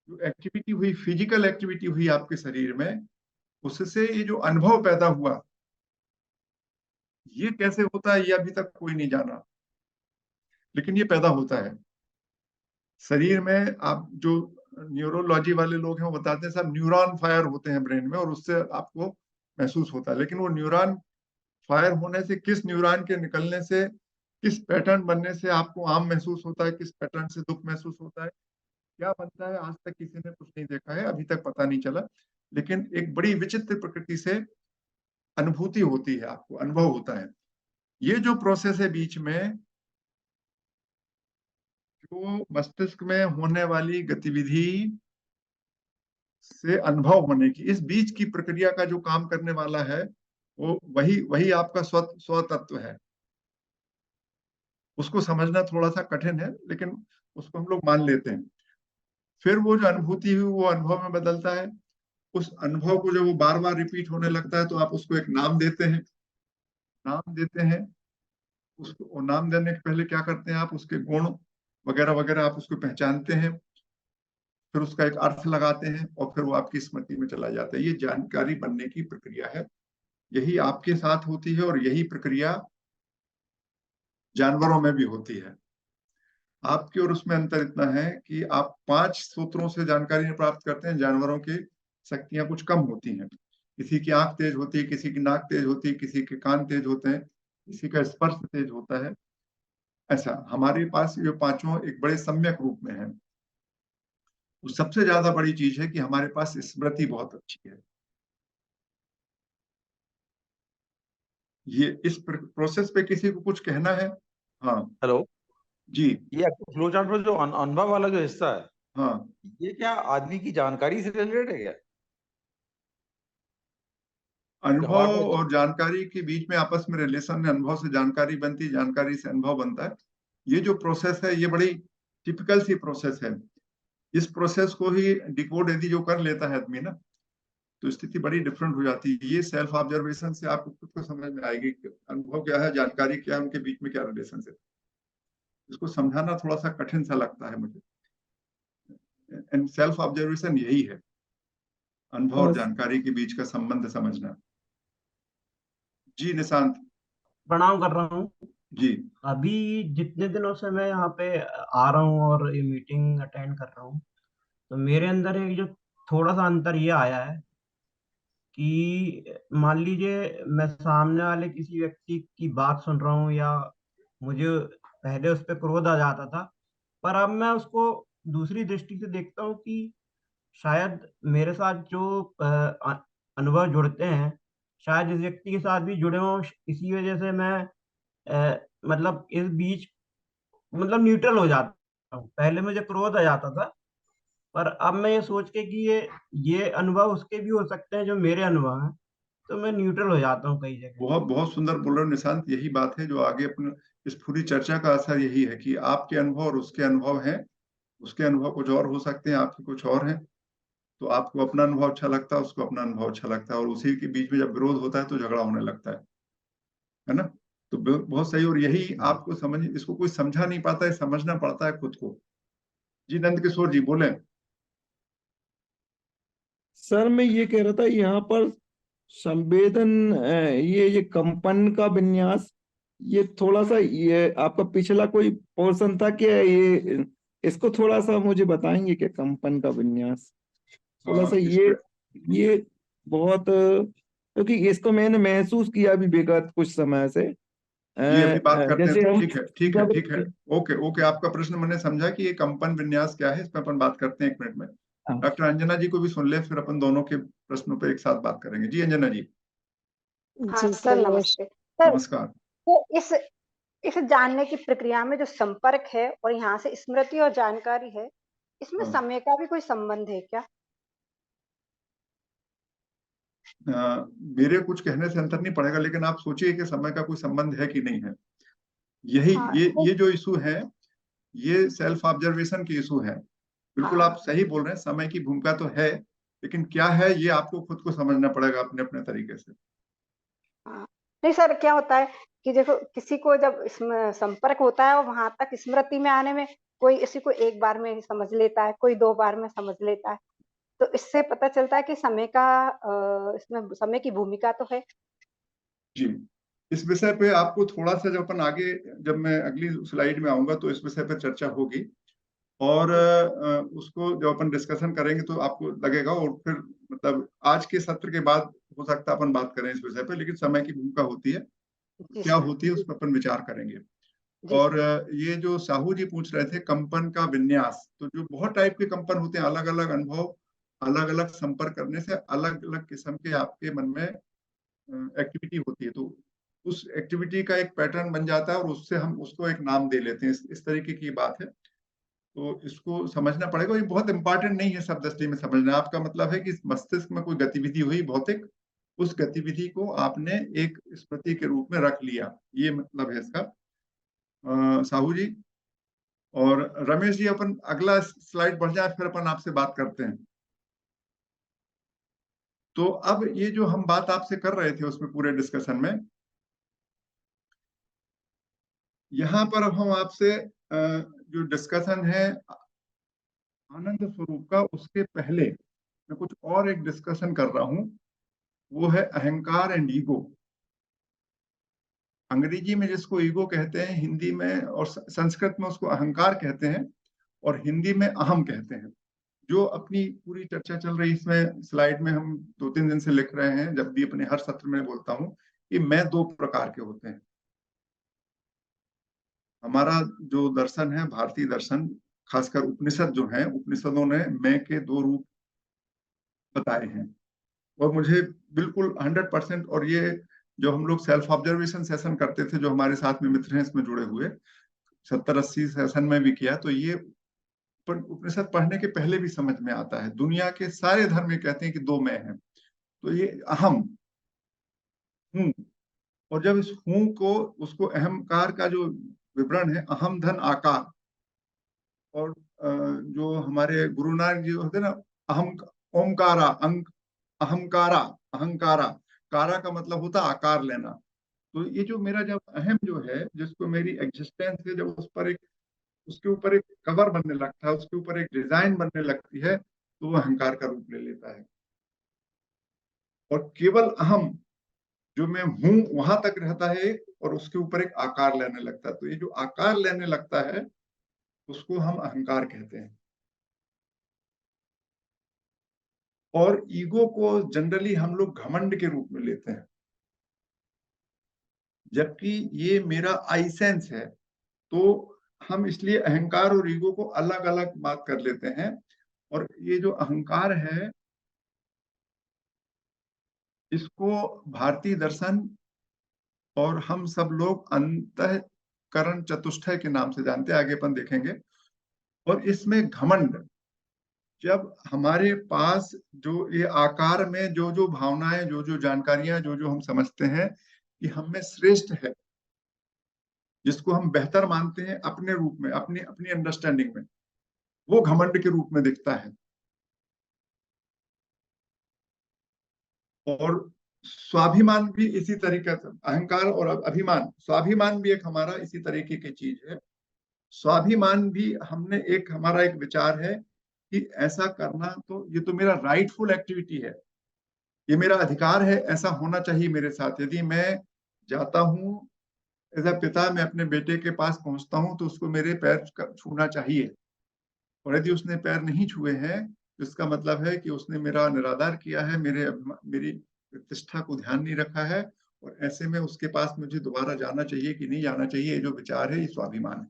जो एक्टिविटी हुई, फिजिकल एक्टिविटी हुई आपके शरीर में, उससे ये जो अनुभव पैदा हुआ, ये कैसे होता है ये अभी तक कोई नहीं जाना, लेकिन ये पैदा होता है शरीर में। आप जो न्यूरोलॉजी वाले लोग हैं वो बताते हैं सब न्यूरॉन फायर होते हैं ब्रेन में, और उससे आपको महसूस होता है। लेकिन वो न्यूरॉन फायर होने से, किस न्यूरॉन के निकलने से, किस पैटर्न बनने से आपको आम महसूस होता है, किस पैटर्न से दुख महसूस होता है, क्या बनता है, आज तक किसी ने कुछ नहीं देखा है, अभी तक पता नहीं चला। लेकिन एक बड़ी विचित्र प्रकृति से अनुभूति होती है, आपको अनुभव होता है। ये जो प्रोसेस है बीच में, जो मस्तिष्क में होने वाली गतिविधि से अनुभव होने की, इस बीच की प्रक्रिया का जो काम करने वाला है वो वही वही आपका स्व तत्व है। उसको समझना थोड़ा सा कठिन है, लेकिन उसको हम लोग मान लेते हैं। फिर वो जो अनुभूति हुई वो अनुभव में बदलता है। उस अनुभव को जब वो बार बार रिपीट होने लगता है तो आप उसको एक नाम देते हैं। नाम देते हैं उसको, नाम देने के पहले क्या करते हैं आप, उसके गुण वगैरह वगैरह आप उसको पहचानते हैं, फिर उसका एक अर्थ लगाते हैं, और फिर वो आपकी स्मृति में चला जाता है। ये जानकारी बनने की प्रक्रिया है, यही आपके साथ होती है, और यही प्रक्रिया जानवरों में भी होती है। आपके और उसमें अंतर इतना है कि आप 5 सूत्रों से जानकारी प्राप्त करते हैं, जानवरों की शक्तियां कुछ कम होती हैं। किसी की आंख तेज होती है, किसी की नाक तेज होती है, किसी के कान तेज होते हैं, किसी का स्पर्श तेज होता है। ऐसा हमारे पास ये 5 एक बड़े सम्यक रूप में है। तो सबसे ज्यादा बड़ी चीज है कि हमारे पास स्मृति बहुत अच्छी है। ये इस प्रोसेस पे किसी को कुछ कहना है? हाँ हेलो जी। ये फ्लो चार्ट में जो अनुभव वाला जो हिस्सा है, हाँ, ये क्या आदमी की जानकारी से रिलेटेड है क्या? अनुभव और जानकारी के बीच में आपस में रिलेशन है। अनुभव से जानकारी बनती है, जानकारी से अनुभव बनता है। ये जो प्रोसेस है ये बड़ी टिपिकल सी प्रोसेस है। इस प्रोसेस को ही डिकोड यदि जो कर लेता है आदमी ना, तो स्थिति बड़ी डिफरेंट हो जाती है। ये सेल्फ ऑब्जर्वेशन से आपको खुद को समझ में आएगी कि अनुभव क्या है, जानकारी क्या है, उनके बीच में क्या रिलेशन है। इसको समझाना थोड़ा सा कठिन सा लगता है मुझे, एंड सेल्फ ऑब्जर्वेशन यही है। अनुभव और जानकारी के बीच का संबंध समझना। जी निशांत। प्रणाम कर रहा हूँ। जी अभी जितने दिनों से मैं यहाँ पे आ रहा हूँ और ये मीटिंग अटेंड कर रहा हूँ, तो मेरे अंदर एक जो थोड़ा सा अंतर ये आया है कि मान लीजिए मैं सामने वाले किसी व्यक्ति की बात सुन रहा हूँ, या मुझे पहले उस पर क्रोध आ जाता था, पर अब मैं उसको दूसरी दृष्टि से देखता हूँ कि शायद मेरे साथ जो अनुभव जुड़ते हैं, शायद इस व्यक्ति के साथ भी जुड़े हों। इसी वजह से मैं मतलब इस बीच मतलब न्यूट्रल हो जाता हूँ। पहले मुझे क्रोध आ जाता था, पर अब मैं ये सोच के कि ये अनुभव उसके भी हो सकते हैं जो मेरे अनुभव हैं, तो मैं न्यूट्रल हो जाता हूँ कई जगह। बहुत बहुत सुंदर बोल रहे हो निशांत। यही बात है जो आगे अपने इस पूरी चर्चा का असर यही है कि आपके अनुभव और उसके अनुभव हैं। उसके अनुभव कुछ और हो सकते हैं, आपके कुछ और हैं। तो आपको अपना अनुभव अच्छा लगता है, उसको अपना अनुभव अच्छा लगता है, और उसी के बीच में जब विरोध होता है तो झगड़ा होने लगता है ना। तो बहुत सही। और यही आपको समझ, इसको कोई समझा नहीं पाता है, समझना पड़ता है खुद को। जी नंद किशोर जी बोले। सर मैं ये कह रहा था यहाँ पर संवेदन ये कंपन का विन्यास, ये थोड़ा सा ये आपका पिछला कोई पोर्शन था क्या, ये इसको थोड़ा सा मुझे बताएंगे क्या, कंपन का विन्यास थोड़ा सा इसमें ये बहुत, क्योंकि इसको मैंने महसूस किया भी विगत कुछ समय से। जी अभी बात करते जैसे हैं। हम ठीक है ठीक है जब ठीक है। ओके ओके, आपका प्रश्न मैंने समझा कि ये कंपन विन्यास क्या है, इसमें अपन बात करते हैं 1 मिनट में। हाँ, डॉक्टर अंजना जी को भी सुन ले, फिर अपन दोनों के प्रश्नों पे एक साथ बात करेंगे। जी अंजना जी। हाँ सर, नमस्ते सर। नमस्कार। तो इस जानने की प्रक्रिया में जो संपर्क है और यहाँ से स्मृति और जानकारी है, इसमें हाँ। समय का भी कोई संबंध है क्या? मेरे कुछ कहने से अंतर नहीं पड़ेगा, लेकिन आप सोचिए कि समय का कोई संबंध है कि नहीं है। यही हाँ ये जो इशू है, ये सेल्फ ऑब्जर्वेशन की इशू है। बिल्कुल आप हाँ सही बोल रहे हैं, समय की भूमिका तो है, लेकिन क्या है ये आपको खुद को समझना पड़ेगा अपने अपने तरीके से। हाँ। नहीं सर, क्या होता है कि देखो, किसी को जब इसमें संपर्क होता है और वहां तक स्मृति में आने में, कोई इसी को एक बार में ही समझ लेता है, कोई 2 बार में समझ लेता है। तो इससे पता चलता है कि समय का इसमें समय की भूमिका तो है। जी इस विषय पे आपको थोड़ा सा, जब अपन आगे, जब मैं अगली स्लाइड में आऊंगा तो इस विषय पे चर्चा होगी, और उसको जब अपन डिस्कशन करेंगे तो आपको लगेगा, और फिर मतलब आज के सत्र के बाद हो सकता है अपन बात करें इस विषय पे, लेकिन समय की भूमिका होती है, जी क्या सर। होती है उस पर अपन विचार करेंगे। जी और सर। ये जो साहू जी पूछ रहे थे कंपन का विन्यास, तो जो बहुत टाइप के कंपन होते हैं, अलग अलग अनुभव, अलग अलग संपर्क करने से अलग अलग किस्म के आपके मन में एक्टिविटी होती है, तो उस एक्टिविटी का एक पैटर्न बन जाता है, और उससे हम उसको एक नाम दे लेते हैं। इस तरीके की बात है। तो इसको समझना पड़ेगा। ये बहुत इंपॉर्टेंट नहीं है सब दृष्टि में समझना। आपका मतलब है कि मस्तिष्क में कोई गतिविधि हुई भौतिक, उस गतिविधि को आपने एक स्मृति के रूप में रख लिया, ये मतलब है इसका। साहू जी और रमेश जी, अपन अगला स्लाइड बढ़ जाए, फिर अपन आपसे बात करते हैं। तो अब ये जो हम बात आपसे कर रहे थे उसमें पूरे डिस्कशन में, यहाँ पर अब हम आपसे जो डिस्कशन है आनंद स्वरूप का, उसके पहले मैं कुछ और एक डिस्कशन कर रहा हूँ। वो है अहंकार एंड ईगो। अंग्रेजी में जिसको ईगो कहते हैं, हिंदी में और संस्कृत में उसको अहंकार कहते हैं, और हिंदी में अहम कहते हैं। जो अपनी पूरी चर्चा चल रही इसमें स्लाइड में हम 2-3 दिन से लिख रहे हैं, जब भी अपने हर सत्र में बोलता हूँ कि मैं 2 प्रकार के होते हैं। हमारा जो दर्शन है, भारतीय दर्शन, खासकर उपनिषद जो है, उपनिषदों ने मैं के 2 रूप बताए हैं, और मुझे बिल्कुल 100%। और ये जो हम लोग सेल्फ ऑब्जर्वेशन सेशन करते थे, जो हमारे साथ में मित्र हैं इसमें जुड़े हुए, 70-80 सेशन में भी किया, तो ये उपनिषद पढ़ने के पहले भी समझ में आता है। दुनिया के सारे धर्म ये कहते हैं कि 2 मैं हैं। तो ये अहम हूँ, और जब इस हूँ को, उसको अहंकार का जो विवरण है, अहम धन आकार, और जो हमारे गुरु नानक जी होते ना, अहम ओमकारा अंक, अहंकारा अहंकारा, कारा का मतलब होता आकार लेना। तो ये जो मेरा जब अहम जो है, जिसको मेरी एग्जिस्टेंस है, जब उस पर एक, उसके ऊपर एक कवर बनने लगता है, उसके ऊपर एक डिजाइन बनने लगती है, तो वो अहंकार का रूप ले लेता है। और केवल अहम जो मैं हूं वहां तक रहता है और उसके ऊपर एक आकार लेने लगता है। तो ये जो आकार लेने लगता है उसको हम अहंकार कहते हैं। और ईगो को जनरली हम लोग घमंड के रूप में लेते हैं, जबकि ये मेरा आई सेंस है। तो हम इसलिए अहंकार और ईगो को अलग अलग बात कर लेते हैं। और ये जो अहंकार है इसको भारतीय दर्शन और हम सब लोग अंतःकरण चतुष्टय के नाम से जानते हैं, आगे अपन देखेंगे। और इसमें घमंड, जब हमारे पास जो ये आकार में जो जो भावनाएं, जो जो जानकारियां, जो जो हम समझते हैं कि हम में श्रेष्ठ है, जिसको हम बेहतर मानते हैं अपने रूप में, अपनी अपनी अंडरस्टैंडिंग में, वो घमंड के रूप में दिखता है। और स्वाभिमान भी इसी तरीके से, अहंकार और अभिमान, स्वाभिमान भी एक हमारा इसी तरीके की चीज है। स्वाभिमान भी हमने एक, हमारा एक विचार है कि ऐसा करना, तो ये तो मेरा राइटफुल एक्टिविटी है, ये मेरा अधिकार है, ऐसा होना चाहिए मेरे साथ। यदि मैं जाता हूँ एज अ पिता, मैं अपने बेटे के पास पहुंचता हूँ तो उसको मेरे पैर छूना चाहिए। और यदि उसने पैर नहीं छुए हैं तो इसका मतलब है कि उसने मेरा निरादर किया है, मेरी प्रतिष्ठा को ध्यान नहीं रखा है। और ऐसे में उसके पास मुझे दोबारा जाना चाहिए कि नहीं जाना चाहिए, ये जो विचार है ये स्वाभिमान है।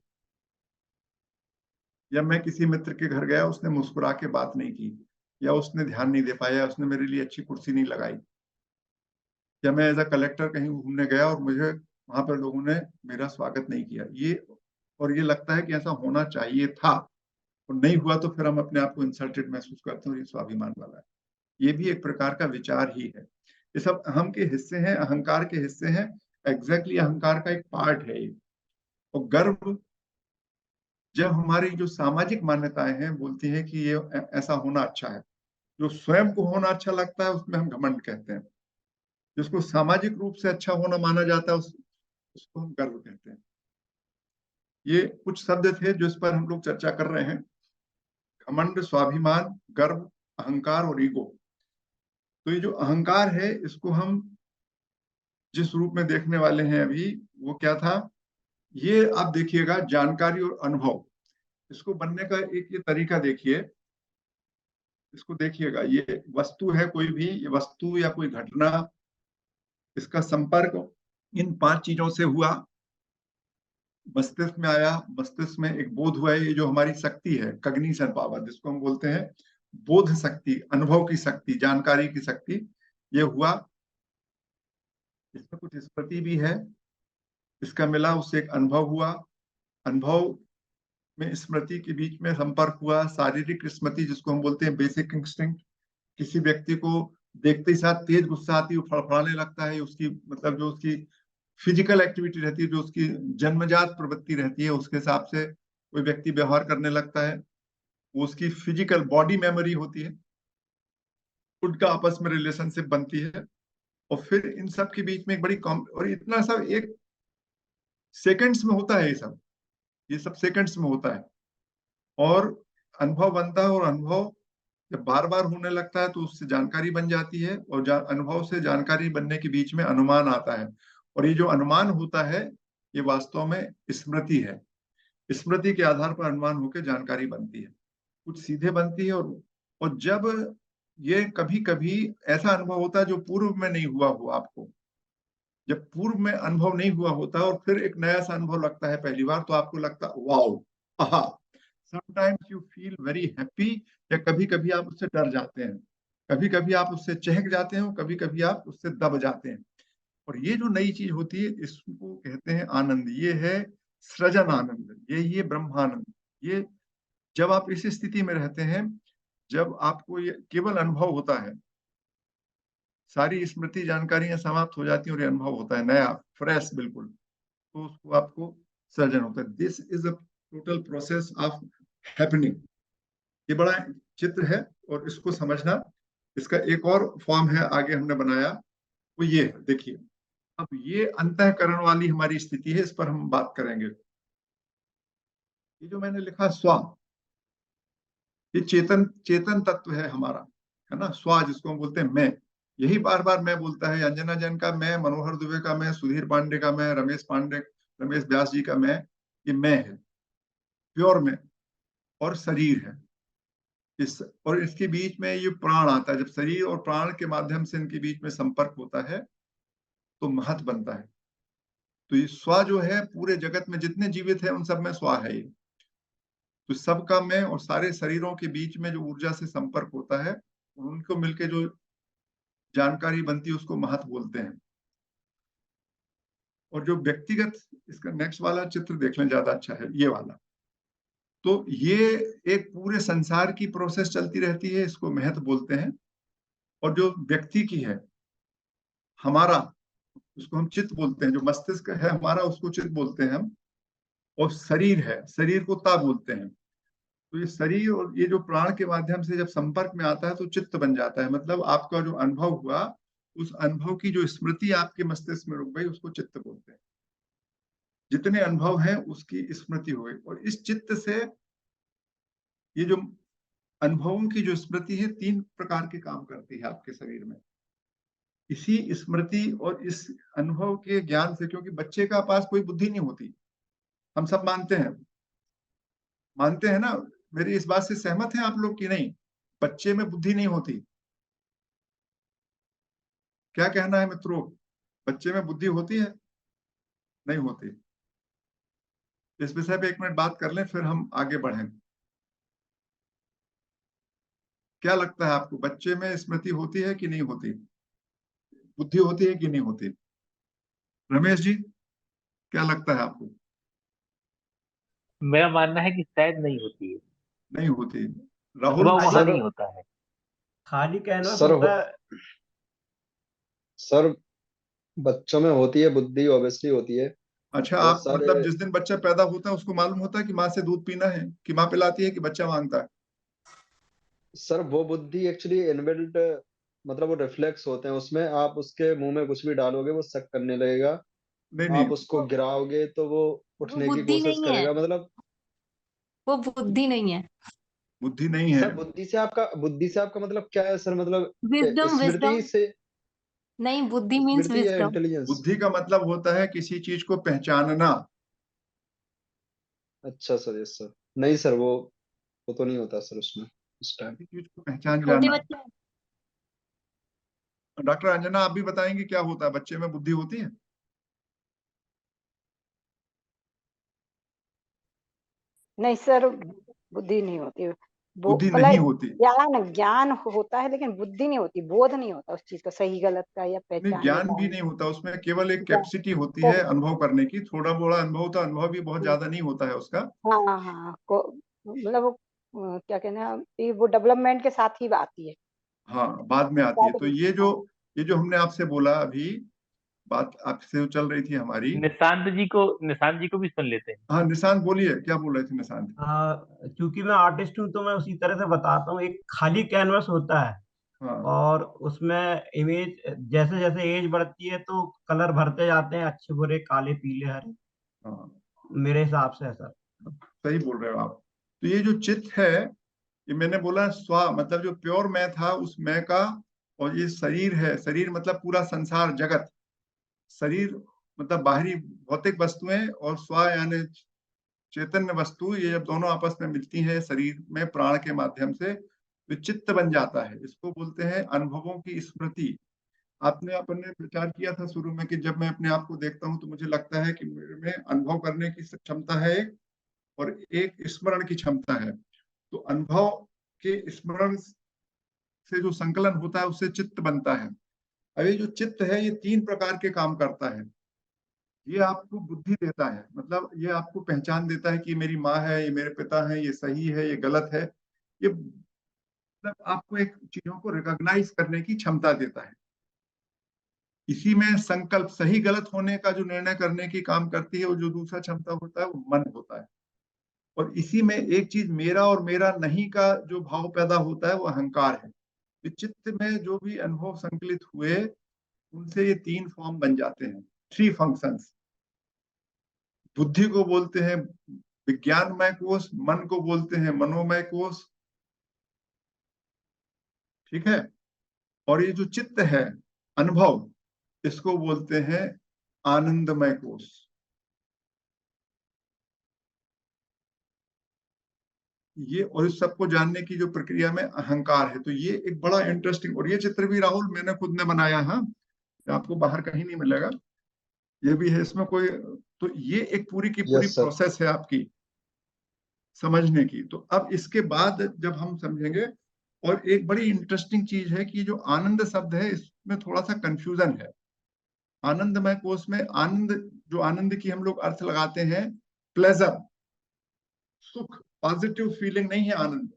या मैं किसी मित्र के घर गया, उसने मुस्कुरा के बात नहीं की, या उसने ध्यान नहीं दे पाया, उसने मेरे लिए अच्छी कुर्सी नहीं लगाई, या मैं एज अ कलेक्टर कहीं घूमने गया और मुझे वहां पर लोगों ने मेरा स्वागत नहीं किया, ये, और ये लगता है कि ऐसा होना चाहिए था और नहीं हुआ, तो फिर हम अपने आप को इंसल्टेड महसूस करते हैं, और ये स्वाभिमान वाला है। ये भी एक प्रकार का विचार ही है। ये सब अहम के हिस्से हैं, अहंकार के हिस्से हैं। एग्जैक्टली अहंकार का एक पार्ट है ये। और गर्व, जब हमारी जो सामाजिक मान्यताएं हैं बोलती हैं कि ये ऐसा होना अच्छा है, जो स्वयं को होना अच्छा लगता है उसमें हम घमंड कहते हैं। जिसको सामाजिक रूप से अच्छा होना माना जाता है उसको हम गर्व कहते हैं। ये कुछ शब्द थे जो इस पर हम लोग चर्चा कर रहे हैं। घमंड, स्वाभिमान, गर्व, अहंकार और ईगो। तो ये जो अहंकार है इसको हम जिस रूप में देखने वाले हैं अभी, वो क्या था, ये आप देखिएगा जानकारी और अनुभव, इसको बनने का एक ये तरीका देखिए। इसको देखिएगा, ये वस्तु है कोई भी, ये वस्तु या कोई घटना, इसका संपर्क इन 5 चीजों से हुआ, मस्तिष्क में आया, मस्तिष्क में एक बोध हुआ। ये जो हमारी शक्ति है, कग्निशन पावर जिसको हम बोलते हैं, बोध शक्ति, अनुभव की शक्ति, जानकारी की शक्ति, ये हुआ। इसमें कुछ स्मृति भी है, इसका मिला, उससे एक अनुभव हुआ। अनुभव में स्मृति के बीच में संपर्क हुआ, शारीरिक स्मृति जिसको हम बोलते हैं बेसिक इंस्टिंक्ट। किसी व्यक्ति को देखते ही साथ तेज गुस्सा आती है, वो फड़फड़ाने लगता है, उसकी मतलब जो उसकी फिजिकल एक्टिविटी रहती है, जो उसकी जन्मजात प्रवृत्ति रहती है, उसके हिसाब से कोई व्यक्ति व्यवहार करने लगता है। वो उसकी फिजिकल बॉडी मेमोरी होती है, उनका आपस में रिलेशनशिप बनती है। और फिर इन सब के बीच में एक बड़ी और इतना सब एक सेकंड्स में होता है, ये सब सेकंड्स में होता है। और अनुभव बनता है, और अनुभव जब बार बार होने लगता है तो उससे जानकारी बन जाती है, और अनुभव से जानकारी बनने के बीच में अनुमान आता है। और ये जो अनुमान होता है ये वास्तव में स्मृति है। स्मृति के आधार पर अनुमान होकर जानकारी बनती है, कुछ सीधे बनती है। और जब ये कभी कभी ऐसा अनुभव होता है जो पूर्व में नहीं हुआ हो आपको, जब पूर्व में अनुभव नहीं हुआ होता और फिर एक नया सा अनुभव लगता है पहली बार, तो आपको लगता है वाओ, आहा। Sometimes you feel very happy, या कभी कभी आप उससे डर जाते हैं, कभी कभी आप उससे चहक जाते हैं, कभी कभी आप उससे दब जाते हैं। और ये जो नई चीज होती है इसको कहते हैं आनंद। ये है सृजन आनंद, ये ब्रह्मानंद। ये जब आप इस स्थिति में रहते हैं, जब आपको ये केवल अनुभव होता है, सारी स्मृति जानकारियां समाप्त हो जाती हैं और ये अनुभव होता है नया, फ्रेश बिल्कुल, तो उसको आपको सर्जन होता है। This is a total process of happening. ये बड़ा चित्र है और इसको समझना, इसका एक और फॉर्म है आगे हमने बनाया, वो ये है, देखिए। अब ये अंतःकरण वाली हमारी स्थिति है, इस पर हम बात करेंगे। ये जो मैंने लिखा स्व, ये चेतन चेतन तत्व है हमारा, है ना, स्व जिसको हम बोलते हैं मैं। यही बार बार मैं बोलता है, अंजना जैन का मैं, मनोहर दुबे का मैं, सुधीर पांडे का मैं, रमेश व्यास जी का मैं, ये मैं है, प्योर मैं, और शरीर है और इसके बीच में ये प्राण आता है। जब शरीर और प्राण के माध्यम से इनके बीच में संपर्क होता है तो महत बनता है। तो ये स्व जो है, पूरे जगत में जितने जीवित है उन सब में स्व है ये। तो सबका मैं और सारे शरीरों के बीच में जो ऊर्जा से संपर्क होता है, उनको मिलके जो जानकारी बनती है उसको महत बोलते हैं। और जो व्यक्तिगत, इसका नेक्स्ट वाला चित्र देख लें, ज्यादा अच्छा है ये वाला। तो ये एक पूरे संसार की प्रोसेस चलती रहती है, इसको महत बोलते हैं। और जो व्यक्ति की है, हमारा, उसको हम चित्त बोलते हैं। जो मस्तिष्क है हमारा, उसको चित्त बोलते हैं हम। और शरीर है, शरीर को ता बोलते हैं। तो ये शरीर और ये जो प्राण के माध्यम से जब संपर्क में आता है तो चित्त बन जाता है। मतलब आपका जो अनुभव हुआ, उस अनुभव की जो स्मृति आपके मस्तिष्क में रुक गई, उसको चित्त बोलते हैं। जितने अनुभव हैं उसकी स्मृति हो गई। और इस चित्त से, ये जो अनुभवों की जो स्मृति है, 3 प्रकार के काम करती है आपके शरीर में। इसी स्मृति और इस अनुभव के ज्ञान से, क्योंकि बच्चे का पास कोई बुद्धि नहीं होती, हम सब मानते हैं ना। मेरी इस बात से सहमत हैं आप लोग कि नहीं? बच्चे में बुद्धि नहीं होती। क्या कहना है मित्रों? बच्चे में बुद्धि होती है? नहीं होती। इस विषय पे 1 मिनट बात कर लें, फिर हम आगे बढ़ें। क्या लगता है आपको, बच्चे में स्मृति होती है कि नहीं होती? बुद्धि होती है कि नहीं होती? रमेश जी, क्या लगता है आपको? मेरा मानना है कि शायद नहीं होती है, नहीं होती। राहुल? अनुभव वहां खाली नहीं होता है। खाली कैनवस सर होता है। सर बच्चों में होती है, बुद्धि ऑब्वियसली होती है। अच्छा, बहुत आप सारे मतलब जिस दिन बच्चा पैदा होता है उसको मालूम होता है कि माँ से दूध पीना है, कि माँ पिलाती है, कि बच्चा मांगता है? सर वो बुद्धि एक्चुअली इनबिल्ट, मतलब वो रिफ्लेक्स होते हैं उसमें। आप उसके मुंह में कुछ भी डालोगे वो शक करने लगेगा, नहीं नहीं, आप उसको गिराओगे तो वो वो उठने की बुद्धि कोशिश नहीं है, करेगा। मतलब वो बुद्धि नहीं है। बुद्धि नहीं है। सर बुद्धि से आपका मतलब क्या है सर? मतलब विजडम, स्मृति विजडम। से? नहीं, बुद्धि मीन्स स्मृति या विजडम। इंटेलिजेंस? बुद्धि का मतलब होता है किसी चीज को पहचानना। अच्छा सर, यस सर। नहीं सर, वो तो नहीं होता सर उसमें उस टाइम। किसी चीज को पहचान छोटे जाना। बच्चे, डॉक्टर अंजना, आप भी बताएंगे क्या होता है, बच्चे में बुद्धि होती है? नहीं सर, बुद्धि नहीं होती। वो बुद्धि नहीं मतलब होती। ज्ञान ज्ञान होता है, लेकिन बुद्धि नहीं होती, बोध नहीं होता उस चीज का, सही गलत का या नहीं, पहचानने ज्ञान का। भी नहीं होता उसमें, केवल एक ज्ञान कैपेसिटी होती को, है अनुभव करने की। थोड़ा बड़ा अनुभव होता है, अनुभव भी बहुत ज्यादा नहीं होता है उसका। हाँ हाँ हाँ, को मतलब वो क्या कहना है, ये वो डेवलपमेंट के साथ ही आती है। हाँ, बाद में आती है। तो हाँ, ये जो हमने आपसे बोला अभी, बात आपसे जो चल रही थी हमारी। निशांत जी को भी सुन लेते हैं। हाँ, निशांत बोलिए, क्या बोल रहे थे निशांत? क्योंकि मैं आर्टिस्ट हूँ तो मैं उसी तरह से बताता हूँ। एक खाली कैनवस होता है हाँ और उसमें इमेज जैसे जैसे एज बढ़ती है तो कलर भरते जाते हैं, अच्छे बुरे, काले पीले हरे, हाँ, मेरे हिसाब से ऐसा। सही बोल रहे हो आप। तो ये जो चित्त है, ये मैंने बोला स्व, मतलब जो प्योर मैं था उस मैं का। और ये शरीर है, शरीर मतलब पूरा संसार जगत। शरीर मतलब बाहरी भौतिक वस्तुएं, और स्व यानी चैतन्य वस्तु, ये जब दोनों आपस में मिलती है शरीर में प्राण के माध्यम से, तो चित्त बन जाता है। इसको बोलते हैं अनुभवों की स्मृति। आपने अपन ने विचार किया था शुरू में कि जब मैं अपने आप को देखता हूं तो मुझे लगता है कि मेरे में अनुभव करने की क्षमता है एक, और एक स्मरण की क्षमता है। तो अनुभव के स्मरण से जो संकलन होता है उससे चित्त बनता है। अब ये जो चित्त है ये 3 प्रकार के काम करता है। ये आपको बुद्धि देता है, मतलब ये आपको पहचान देता है कि मेरी माँ है, ये मेरे पिता है, ये सही है, ये गलत है। ये मतलब आपको एक चीजों को रिकॉग्नाइज करने की क्षमता देता है। इसी में संकल्प, सही गलत होने का जो निर्णय करने की काम करती है, वो जो दूसरा क्षमता होता है वो मन होता है। और इसी में एक चीज मेरा और मेरा नहीं का जो भाव पैदा होता है वो अहंकार है। तो चित्त में जो भी अनुभव संकलित हुए, उनसे ये 3 फॉर्म बन जाते हैं, 3 फंक्शंस। बुद्धि को बोलते हैं विज्ञानमय कोश, मन को बोलते हैं मनोमय कोश, ठीक है। और ये जो चित्त है, अनुभव, इसको बोलते हैं आनंदमय कोश। ये और इस सबको जानने की जो प्रक्रिया में अहंकार है, तो ये एक बड़ा इंटरेस्टिंग, और ये चित्र भी राहुल मैंने खुद ने बनाया है, आपको बाहर कहीं नहीं मिलेगा, ये भी है इसमें कोई, तो ये एक पूरी की पूरी यस सर। प्रोसेस है आपकी समझने की। तो अब इसके बाद जब हम समझेंगे, और एक बड़ी इंटरेस्टिंग चीज है कि जो आनंद शब्द है इसमें थोड़ा सा कंफ्यूजन है। आनंदमय कोश में आनंद, जो आनंद की हम लोग अर्थ लगाते हैं प्लेजर, सुख, पॉजिटिव फीलिंग नहीं है आनंद।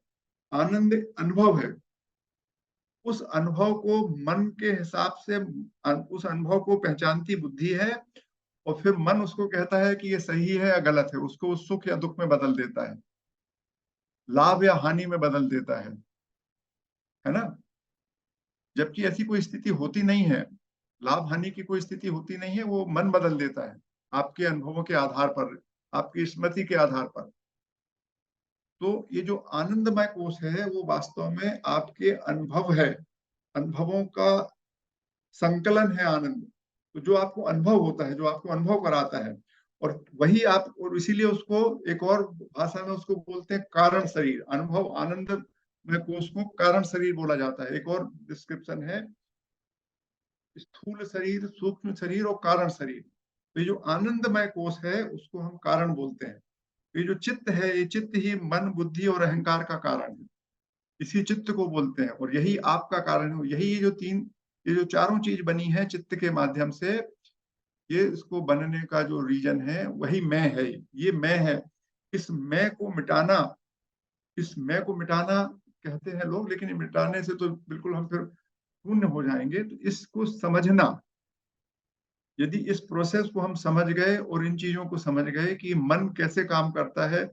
आनंद अनुभव है। उस अनुभव को मन के हिसाब से, उस अनुभव को पहचानती बुद्धि है, और फिर मन उसको कहता है कि ये सही है या गलत है, उसको सुख या दुख में बदल देता है, लाभ या हानि में बदल देता है ना। जबकि ऐसी कोई स्थिति होती नहीं है, लाभ हानि की कोई स्थिति होती नहीं है, वो मन बदल देता है आपके अनुभवों के आधार पर, आपकी स्मृति के आधार पर। तो ये जो आनंदमय कोश है वो वास्तव में आपके अनुभव है, अनुभवों का संकलन है आनंद। तो जो आपको अनुभव होता है, जो आपको अनुभव कराता है, और वही आप, और इसीलिए उसको एक और भाषा में उसको बोलते हैं कारण शरीर। अनुभव आनंद में कोश को कारण शरीर बोला जाता है। एक और डिस्क्रिप्शन है, स्थूल शरीर, सूक्ष्म शरीर और कारण शरीर। तो ये जो आनंदमय कोश है उसको हम कारण बोलते हैं। ये जो चित्त है, ये चित्त ही मन, बुद्धि और अहंकार का कारण है, इसी चित्त को बोलते हैं, और यही आपका कारण है। यही ये जो चारों चीज बनी है चित्त के माध्यम से, ये इसको बनने का जो रीजन है वही मैं है। ये मैं है। इस मैं को मिटाना, इस मैं को मिटाना कहते हैं लोग, लेकिन ये मिटाने से तो बिल्कुल हम फिर शून्य हो जाएंगे। तो इसको समझना, यदि इस प्रोसेस को हम समझ गए और इन चीजों को समझ गए कि मन कैसे काम करता है,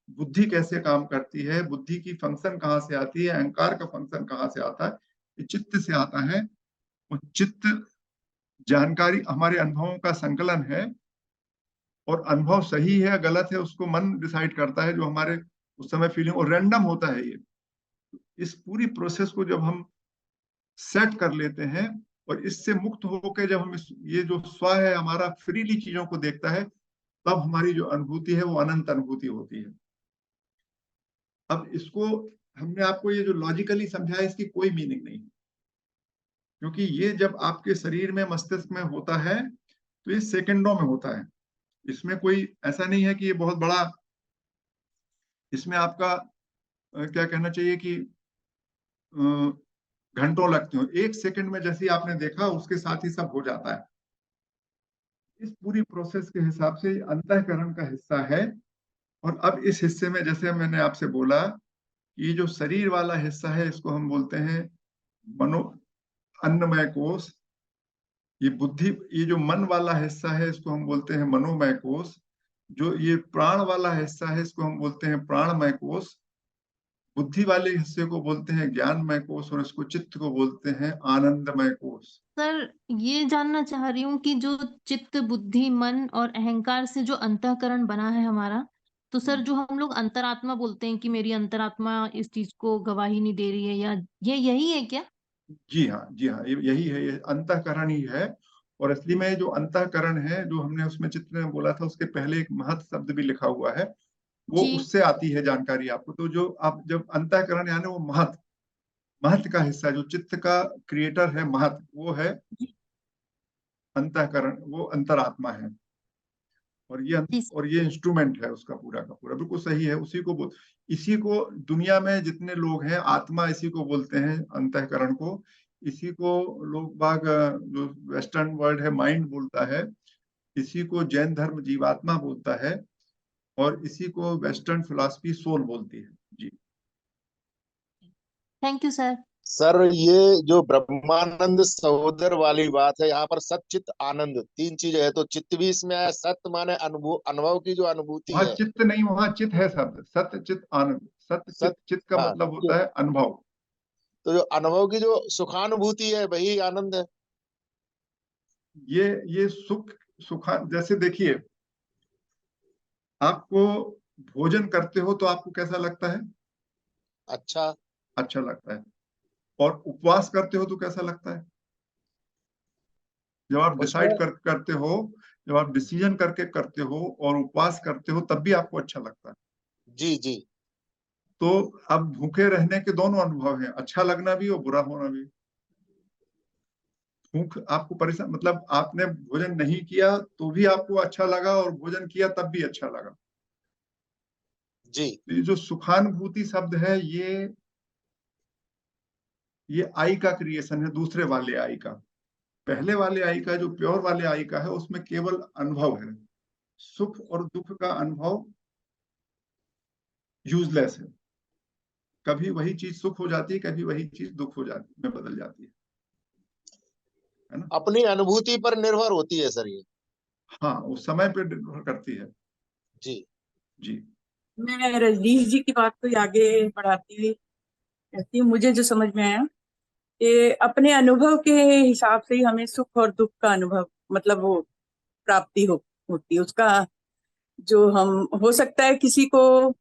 बुद्धि कैसे काम करती है, बुद्धि की फंक्शन कहाँ से आती है, अहंकार का फंक्शन कहाँ से आता है, ये चित्त से आता है। और चित्त जानकारी हमारे अनुभवों का संकलन है, और अनुभव सही है या गलत है उसको मन डिसाइड करता है, जो हमारे उस समय फीलिंग, और रैंडम होता है ये। इस पूरी प्रोसेस को जब हम सेट कर लेते हैं, और इससे मुक्त होकर जब हम ये जो स्व है हमारा फ्रीली चीजों को देखता है, तब हमारी जो अनुभूति है वो अनंत अनुभूति होती है। अब इसको हमने आपको ये जो लॉजिकली समझाया, इसकी कोई मीनिंग नहीं, क्योंकि ये जब आपके शरीर में, मस्तिष्क में होता है तो ये सेकंडों में होता है। इसमें कोई ऐसा नहीं है कि ये बहुत बड़ा, इसमें आपका क्या कहना चाहिए कि घंटों लगते हो। एक सेकंड में जैसे आपने देखा उसके साथ ही सब हो जाता है। इस पूरी प्रोसेस के हिसाब से अंतःकरण का हिस्सा है। और अब इस हिस्से में, जैसे मैंने आपसे बोला, ये जो शरीर वाला हिस्सा है इसको हम बोलते हैं मनो अन्नमय कोश। ये बुद्धि, ये जो मन वाला हिस्सा है इसको हम बोलते हैं मनोमय कोश। जो ये प्राण वाला हिस्सा है इसको हम बोलते हैं प्राणमय कोश। बुद्धि वाले हिस्से को बोलते हैं ज्ञानमय कोश, और इसको चित्त को बोलते हैं आनंदमय कोश। सर, ये जानना चाह रही हूँ कि जो चित्त, बुद्धि, मन और अहंकार से जो अंतःकरण बना है हमारा, तो सर जो हम लोग अंतरात्मा बोलते हैं कि मेरी अंतरात्मा इस चीज को गवाही नहीं दे रही है, या ये यही है क्या? जी हाँ, जी हाँ, यही है, ये अंतःकरण ही है। और असली में जो अंतःकरण है, जो हमने उसमें चित्र में बोला था, उसके पहले एक महत् शब्द भी लिखा हुआ है, वो जी। उससे आती है जानकारी आपको। तो जो आप जब अंतःकरण, यानी वो महत्, महत् का हिस्सा, जो चित्त का क्रिएटर है महत्, वो है अंतःकरण, वो अंतरात्मा है। और ये जी। इंस्ट्रूमेंट है उसका पूरा का पूरा, बिल्कुल सही है। इसी को दुनिया में जितने लोग हैं, आत्मा इसी को बोलते हैं, अंतःकरण को। इसी को लोग बाग, जो वेस्टर्न वर्ल्ड है, माइंड बोलता है। इसी को जैन धर्म जीवात्मा बोलता है, और इसी को वेस्टर्न फिलॉसफी सोल बोलती है। जी। Thank you sir. सर, ये जो ब्रह्मानंद सहोदर वाली बात है, यहाँ पर सत चित आनंद तीन चीजें है, तो चित्त भी इसमें है। सत्य माने अनुभव, अनुभव की जो अनुभूति वहां है। चित्त नहीं, वहां चित है शब्द, सत्य चित आनंद। सत्य चित, चित का हाँ, मतलब होता है अनुभव। तो जो अनुभव की जो सुखानुभूति है वही आनंद है। ये सुखा, जैसे देखिए, आपको भोजन करते हो तो आपको कैसा लगता है? अच्छा। अच्छा लगता है। और उपवास करते हो तो कैसा लगता है? जब आप डिसाइड करते हो, जब आप डिसीजन करके करते हो और उपवास करते हो, तब भी आपको अच्छा लगता है। जी जी। तो अब भूखे रहने के दोनों अनुभव हैं, अच्छा लगना भी और बुरा होना भी। भूख आपको परेशान, मतलब आपने भोजन नहीं किया तो भी आपको अच्छा लगा और भोजन किया तब भी अच्छा लगा। जी। ये जो सुखानुभूति शब्द है, ये आई का क्रिएशन है, दूसरे वाले आई का। पहले वाले आई का, जो प्योर वाले आई का है, उसमें केवल अनुभव है। सुख और दुख का अनुभव यूजलेस है। कभी वही चीज सुख हो जाती है, कभी वही चीज दुख हो जाती में बदल जाती है ना? अपनी अनुभूति पर निर्भर होती है सर ये। हाँ, उस समय पे निर्भर करती है। जी जी। मैं रजनीश जी की बात को आगे बढ़ाती हुई कहती हूँ, मुझे जो समझ में आया कि अपने अनुभव के हिसाब से ही हमें सुख और दुख का अनुभव, मतलब वो प्राप्ति होती है उसका। जो हम, हो सकता है किसी को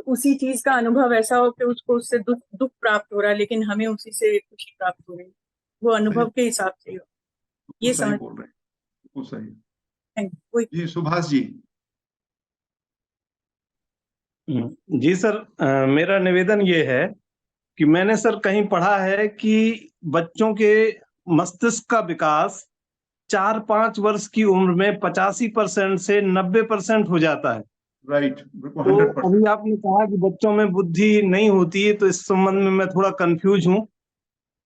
उसी चीज का अनुभव ऐसा हो कि उसको उससे दुख प्राप्त हो रहा है, लेकिन हमें उसी से खुशी प्राप्त हो रही है। वो अनुभव के हिसाब से हो। ये सही समझ, बोल रहे हैं, वो सही। Thank you. जी, सुभाष जी। जी सर, मेरा निवेदन ये है कि मैंने सर कहीं पढ़ा है कि बच्चों के मस्तिष्क का विकास 4-5 वर्ष की उम्र में 85% से 90% हो जाता है। राइट, तो 100%। अभी आपने कहा कि बच्चों में बुद्धि नहीं होती है, तो इस संबंध में मैं थोड़ा कंफ्यूज हूँ।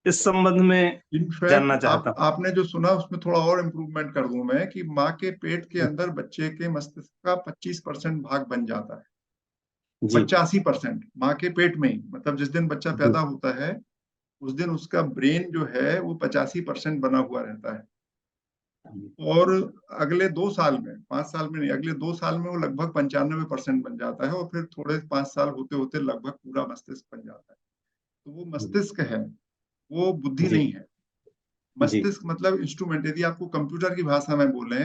इस संबंध में जानना इनफैक्ट चाहता हूँ। आपने जो सुना उसमें थोड़ा और इम्प्रूवमेंट कर दूं मैं, कि माँ के पेट के अंदर बच्चे के मस्तिष्क का 25% भाग बन जाता है। जी 85% माँ के पेट में ही, मतलब जिस दिन बच्चा पैदा होता है उस दिन उसका ब्रेन जो है वो 85% बना हुआ रहता है। और अगले 2 साल में, 5 साल में नहीं, अगले 2 साल में वो लगभग 95% बन जाता है, और फिर थोड़े 5 साल होते होते लगभग पूरा मस्तिष्क बन जाता है। तो वो मस्तिष्क है, वो बुद्धि जी नहीं है। जी मस्तिष्क मतलब इंस्ट्रूमेंट। यदि आपको कंप्यूटर की भाषा में बोले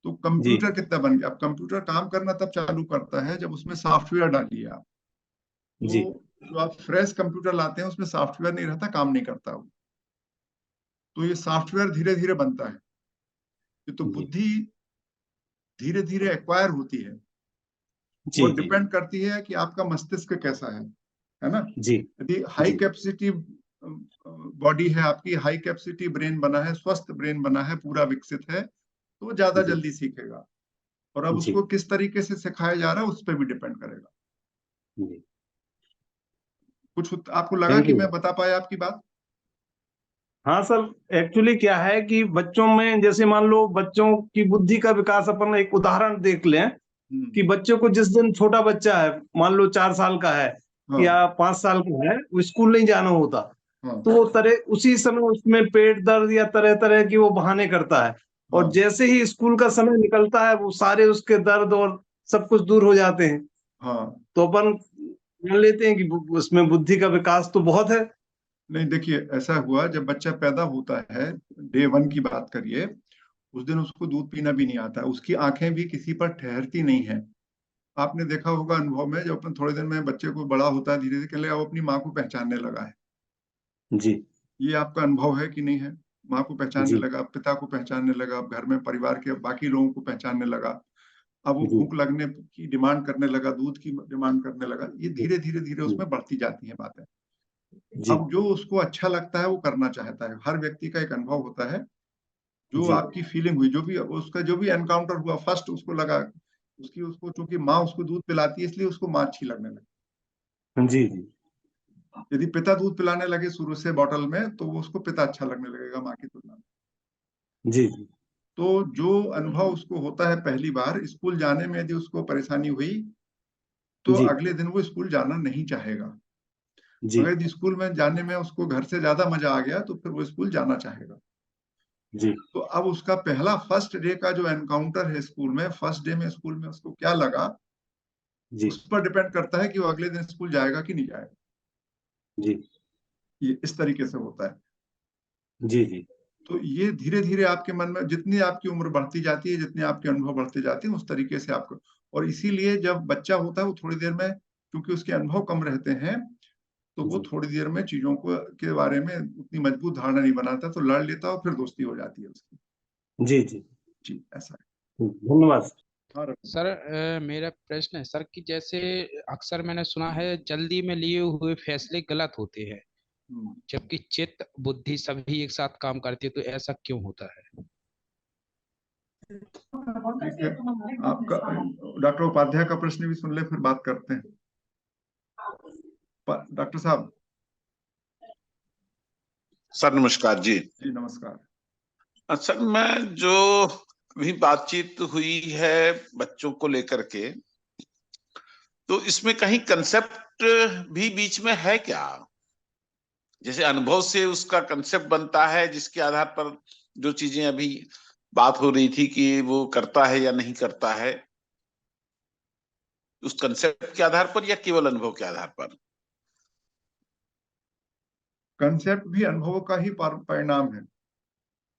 तो जी कंप्यूटर कितना बन गया? अब कंप्यूटर काम करना तब चालू करता है जब उसमें सॉफ्टवेयर डालिए आप। जी तो जो आप फ्रेश कंप्यूटर लाते हैं उसमें सॉफ्टवेयर नहीं रहता, काम नहीं करता वो। तो ये सॉफ्टवेयर धीरे धीरे बनता है। ये तो जी बुद्धि धीरे धीरे एक्वायर होती है। वो जी जी डिपेंड करती है कि आपका मस्तिष्क कैसा है ना? जी यदि हाई जी कैपेसिटी बॉडी है आपकी, हाई कैपेसिटी ब्रेन बना है, स्वस्थ ब्रेन बना है, पूरा विकसित है, तो ज्यादा जी जल्दी सीखेगा। और अब जी उसको किस तरीके से सिखाया जा रहा है उस पर भी डिपेंड करेगा। जी। कुछ आपको लगा थैंक कि यू। मैं बता पाया आपकी बात? हाँ सर, एक्चुअली क्या है कि बच्चों में, जैसे मान लो बच्चों की बुद्धि का विकास, अपन एक उदाहरण देख लें कि बच्चों को जिस दिन, छोटा बच्चा है मान लो 4 साल का है हाँ या 5 साल का है, वो स्कूल नहीं जाना होता, हाँ तो वो उसी समय उसमें पेट दर्द या तरह तरह की वो बहाने करता है, और हाँ जैसे ही स्कूल का समय निकलता है वो सारे उसके दर्द और सब कुछ दूर हो जाते हैं। हाँ। तो अपन मान लेते हैं कि उसमें बुद्धि का विकास तो बहुत है। नहीं, देखिए, ऐसा हुआ जब बच्चा पैदा होता है, डे 1 की बात करिए, उस दिन उसको दूध पीना भी नहीं आता, उसकी आंखें भी किसी पर ठहरती नहीं है। आपने देखा होगा अनुभव में, जब अपन थोड़े दिन में बच्चे को बड़ा होता है धीरे धीरे, कहले वो अपनी माँ को पहचानने लगा है। जी ये आपका अनुभव है कि नहीं है? माँ को पहचानने जी लगा, पिता को पहचानने लगा, घर में परिवार के बाकी लोगों को पहचानने लगा। अब वो जी भूख लगने की डिमांड करने लगा, दूध की डिमांड करने लगा। ये जी धीरे धीरे धीरे जी उसमें बढ़ती जाती है बातें। जी अब जो उसको अच्छा लगता है वो करना चाहता है। हर व्यक्ति का एक अनुभव होता है। जो जी आपकी फीलिंग हुई, जो भी उसका जो भी एनकाउंटर हुआ, फर्स्ट उसको लगा, उसको चूंकि माँ उसको दूध पिलाती है इसलिए उसको माँ अच्छी लगने लगी। जी जी यदि पिता दूध पिलाने लगे शुरू से बॉटल में, तो वो उसको पिता अच्छा लगने लगेगा माँ की तुलना में। जी तो जो अनुभव उसको होता है पहली बार स्कूल जाने में, यदि उसको परेशानी हुई तो जी अगले दिन वो स्कूल जाना नहीं चाहेगा। जी अगर यदि स्कूल में जाने में उसको घर से ज्यादा मजा आ गया तो फिर वो स्कूल जाना चाहेगा। जी तो अब उसका पहला फर्स्ट डे का जो एनकाउंटर है स्कूल में, फर्स्ट डे में स्कूल में उसको क्या लगा, जी उस पर डिपेंड करता है कि वो अगले दिन स्कूल जाएगा कि नहीं जाएगा। जी ये इस तरीके से होता है। जी जी तो ये धीरे धीरे आपके मन में, जितनी आपकी उम्र बढ़ती जाती है, जितने आपके अनुभव बढ़ते जाते हैं, उस तरीके से आपको। और इसीलिए जब बच्चा होता है वो थोड़ी देर में, क्योंकि उसके अनुभव कम रहते हैं, तो वो थोड़ी देर में चीजों को के बारे में उतनी मजबूत धारणा नहीं बनाता, तो लड़ लेता और फिर दोस्ती हो जाती है उसकी। जी जी जी ऐसा है। धन्यवाद। हाँ रवि। सर मेरा प्रश्न है सर कि जैसे अक्सर मैंने सुना है जल्दी में लिए हुए फैसले गलत होते हैं, जबकि चित्त बुद्धि सभी एक साथ काम करती है, तो ऐसा क्यों होता है? ठीक है, आपका डॉक्टर उपाध्याय का प्रश्न भी सुन ले, फिर बात करते हैं। डॉक्टर साहब। सर नमस्कार जी। जी नमस्कार। सर मैं जो अभी बातचीत हुई है बच्चों को लेकर के, तो इसमें कहीं कंसेप्ट भी बीच में है क्या? जैसे अनुभव से उसका कंसेप्ट बनता है जिसके आधार पर जो चीजें अभी बात हो रही थी कि वो करता है या नहीं करता है, उस कंसेप्ट के आधार पर या केवल अनुभव के आधार पर? कंसेप्ट भी अनुभव का ही परिणाम है।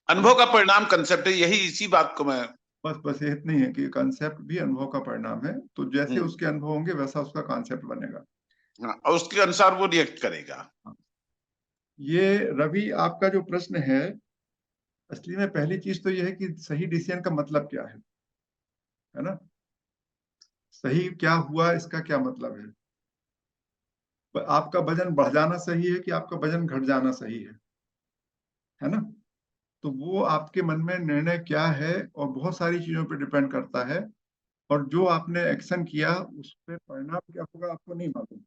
अनुभव का परिणाम कंसेप्ट है, यही इसी बात को मैं बस ये इतनी है कि कंसेप्ट भी अनुभव का परिणाम है, तो जैसे उसके अनुभव होंगे वैसा उसका कॉन्सेप्ट बनेगा। हाँ, और उसके अनुसार वो रिएक्ट करेगा। ये रवि आपका जो प्रश्न है, असली में पहली चीज तो ये है कि सही डिसीजन का मतलब क्या है ना? सही क्या हुआ, इसका क्या मतलब है? आपका वजन बढ़ जाना सही है कि आपका वजन घट जाना सही है ना? तो वो आपके मन में निर्णय क्या है और बहुत सारी चीजों पे डिपेंड करता है, और जो आपने एक्शन किया उस पर परिणाम क्या होगा आपको नहीं मालूम।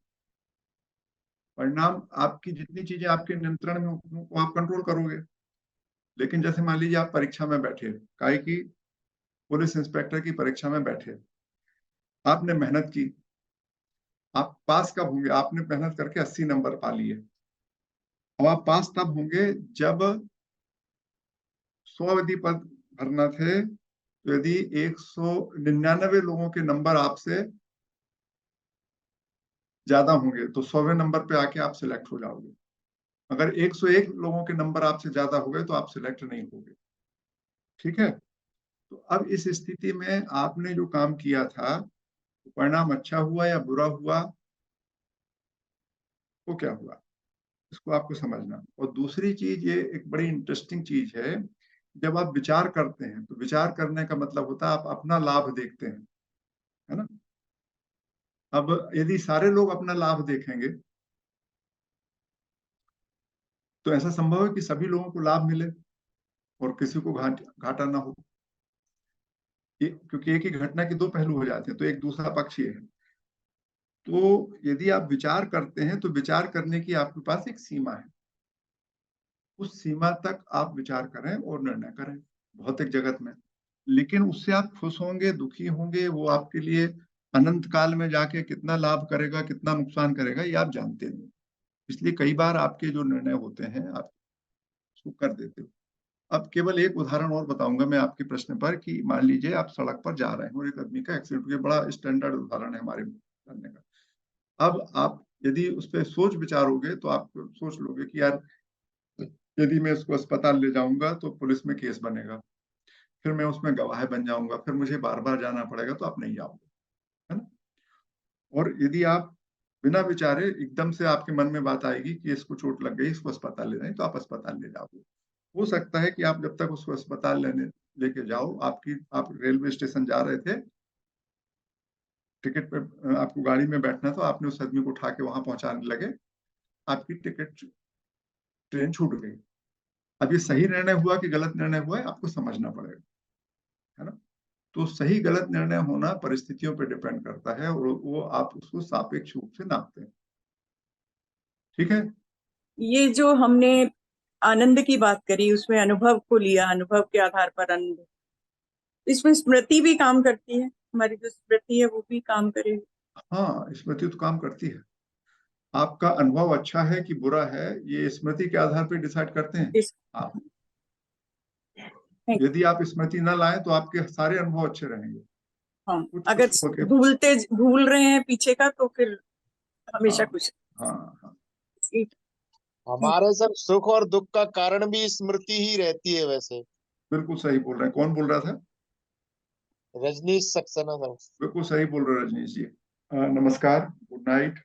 परिणाम आपकी जितनी चीजें आपके नियंत्रण में वो आप कंट्रोल करोगे। लेकिन जैसे मान लीजिए आप परीक्षा में बैठे, काहे की पुलिस इंस्पेक्टर की परीक्षा में बैठे, आपने मेहनत की, आप पास कब होंगे? आपने मेहनत करके 80 नंबर पा लिए। अब आप पास तब होंगे जब 100 यदि पद भरना थे, तो यदि 199 लोगों के नंबर आपसे ज्यादा होंगे तो 100वें नंबर पे आके आप सिलेक्ट हो जाओगे। अगर 101 लोगों के नंबर आपसे ज्यादा हो गए तो आप सिलेक्ट नहीं होगे। ठीक है, तो अब इस स्थिति में आपने जो काम किया था, परिणाम अच्छा हुआ या बुरा हुआ, वो क्या हुआ, इसको आपको समझना। और दूसरी चीज, ये एक बड़ी इंटरेस्टिंग चीज है, जब आप विचार करते हैं तो विचार करने का मतलब होता है आप अपना लाभ देखते हैं, है ना? अब यदि सारे लोग अपना लाभ देखेंगे तो ऐसा संभव है कि सभी लोगों को लाभ मिले और किसी को घाटा ना हो, क्योंकि एक ही घटना के दो पहलू हो जाते हैं, तो एक दूसरा पक्ष ये है। तो यदि आप विचार करते हैं तो विचार करने की आपके पास एक सीमा है, उस सीमा तक आप विचार करें और निर्णय करें भौतिक जगत में। लेकिन उससे आप खुश होंगे, दुखी होंगे, वो आपके लिए अनंत काल में जाके कितना लाभ करेगा, कितना नुकसान करेगा, ये आप जानते नहीं। इसलिए कई बार आपके जो निर्णय होते हैं आप उसको कर देते हो। अब केवल एक उदाहरण और बताऊंगा मैं आपके प्रश्न पर, कि मान लीजिए आप सड़क पर जा रहे हैं और एक आदमी का एक्सीडेंट हो गया, बड़ा स्टैंडर्ड उदाहरण है हमारे जानने का। अब आप यदि उस पर सोच विचारोगे तो आप सोच लोगे कि यार यदि मैं इसको अस्पताल ले जाऊंगा तो पुलिस में केस बनेगा, फिर मैं उसमें गवाह बन जाऊंगा, फिर मुझे बार बार जाना पड़ेगा, तो आप नहीं जाओगे, है ना? और यदि आप बिना विचारे एकदम से आपके मन में बात आएगी कि इसको चोट लग गई, इसको अस्पताल ले जाए, तो आप अस्पताल ले जाओगे। हो सकता है कि आप जब तक उसको अस्पताल लेके जाओ, आप रेलवे स्टेशन जा रहे थे, टिकट पे आपको गाड़ी में बैठना था, आपने उस आदमी को उठा के वहां पहुंचाने लगे, आपकी टिकट ट्रेन छूट गई। अब ये सही निर्णय हुआ कि गलत निर्णय हुआ है, आपको समझना पड़ेगा, है ना? तो सही गलत निर्णय होना परिस्थितियों पर डिपेंड करता है, और वो आप उसको सापेक्ष रूप से नापते हैं। ठीक है, ये जो हमने आनंद की बात करी, उसमें अनुभव को लिया, अनुभव के आधार पर आनंद, इसमें स्मृति भी काम करती है, हमारी जो स्मृति है वो भी काम करेगी। हाँ स्मृति तो काम करती है। आपका अनुभव अच्छा है कि बुरा है, ये स्मृति के आधार पर डिसाइड करते हैं आप। यदि आप स्मृति न लाएं तो आपके सारे अनुभव अच्छे रहेंगे। हाँ, अगर भूल रहे हैं पीछे का तो फिर हमेशा कुछ। हाँ। हमारे सर सुख और दुख का कारण भी स्मृति ही रहती है वैसे। बिल्कुल सही बोल रहे हैं। कौन बोल रहा था? रजनीश सक्सेना सर। बिल्कुल सही बोल रहे हैं रजनीश जी। नमस्कार, गुड नाइट।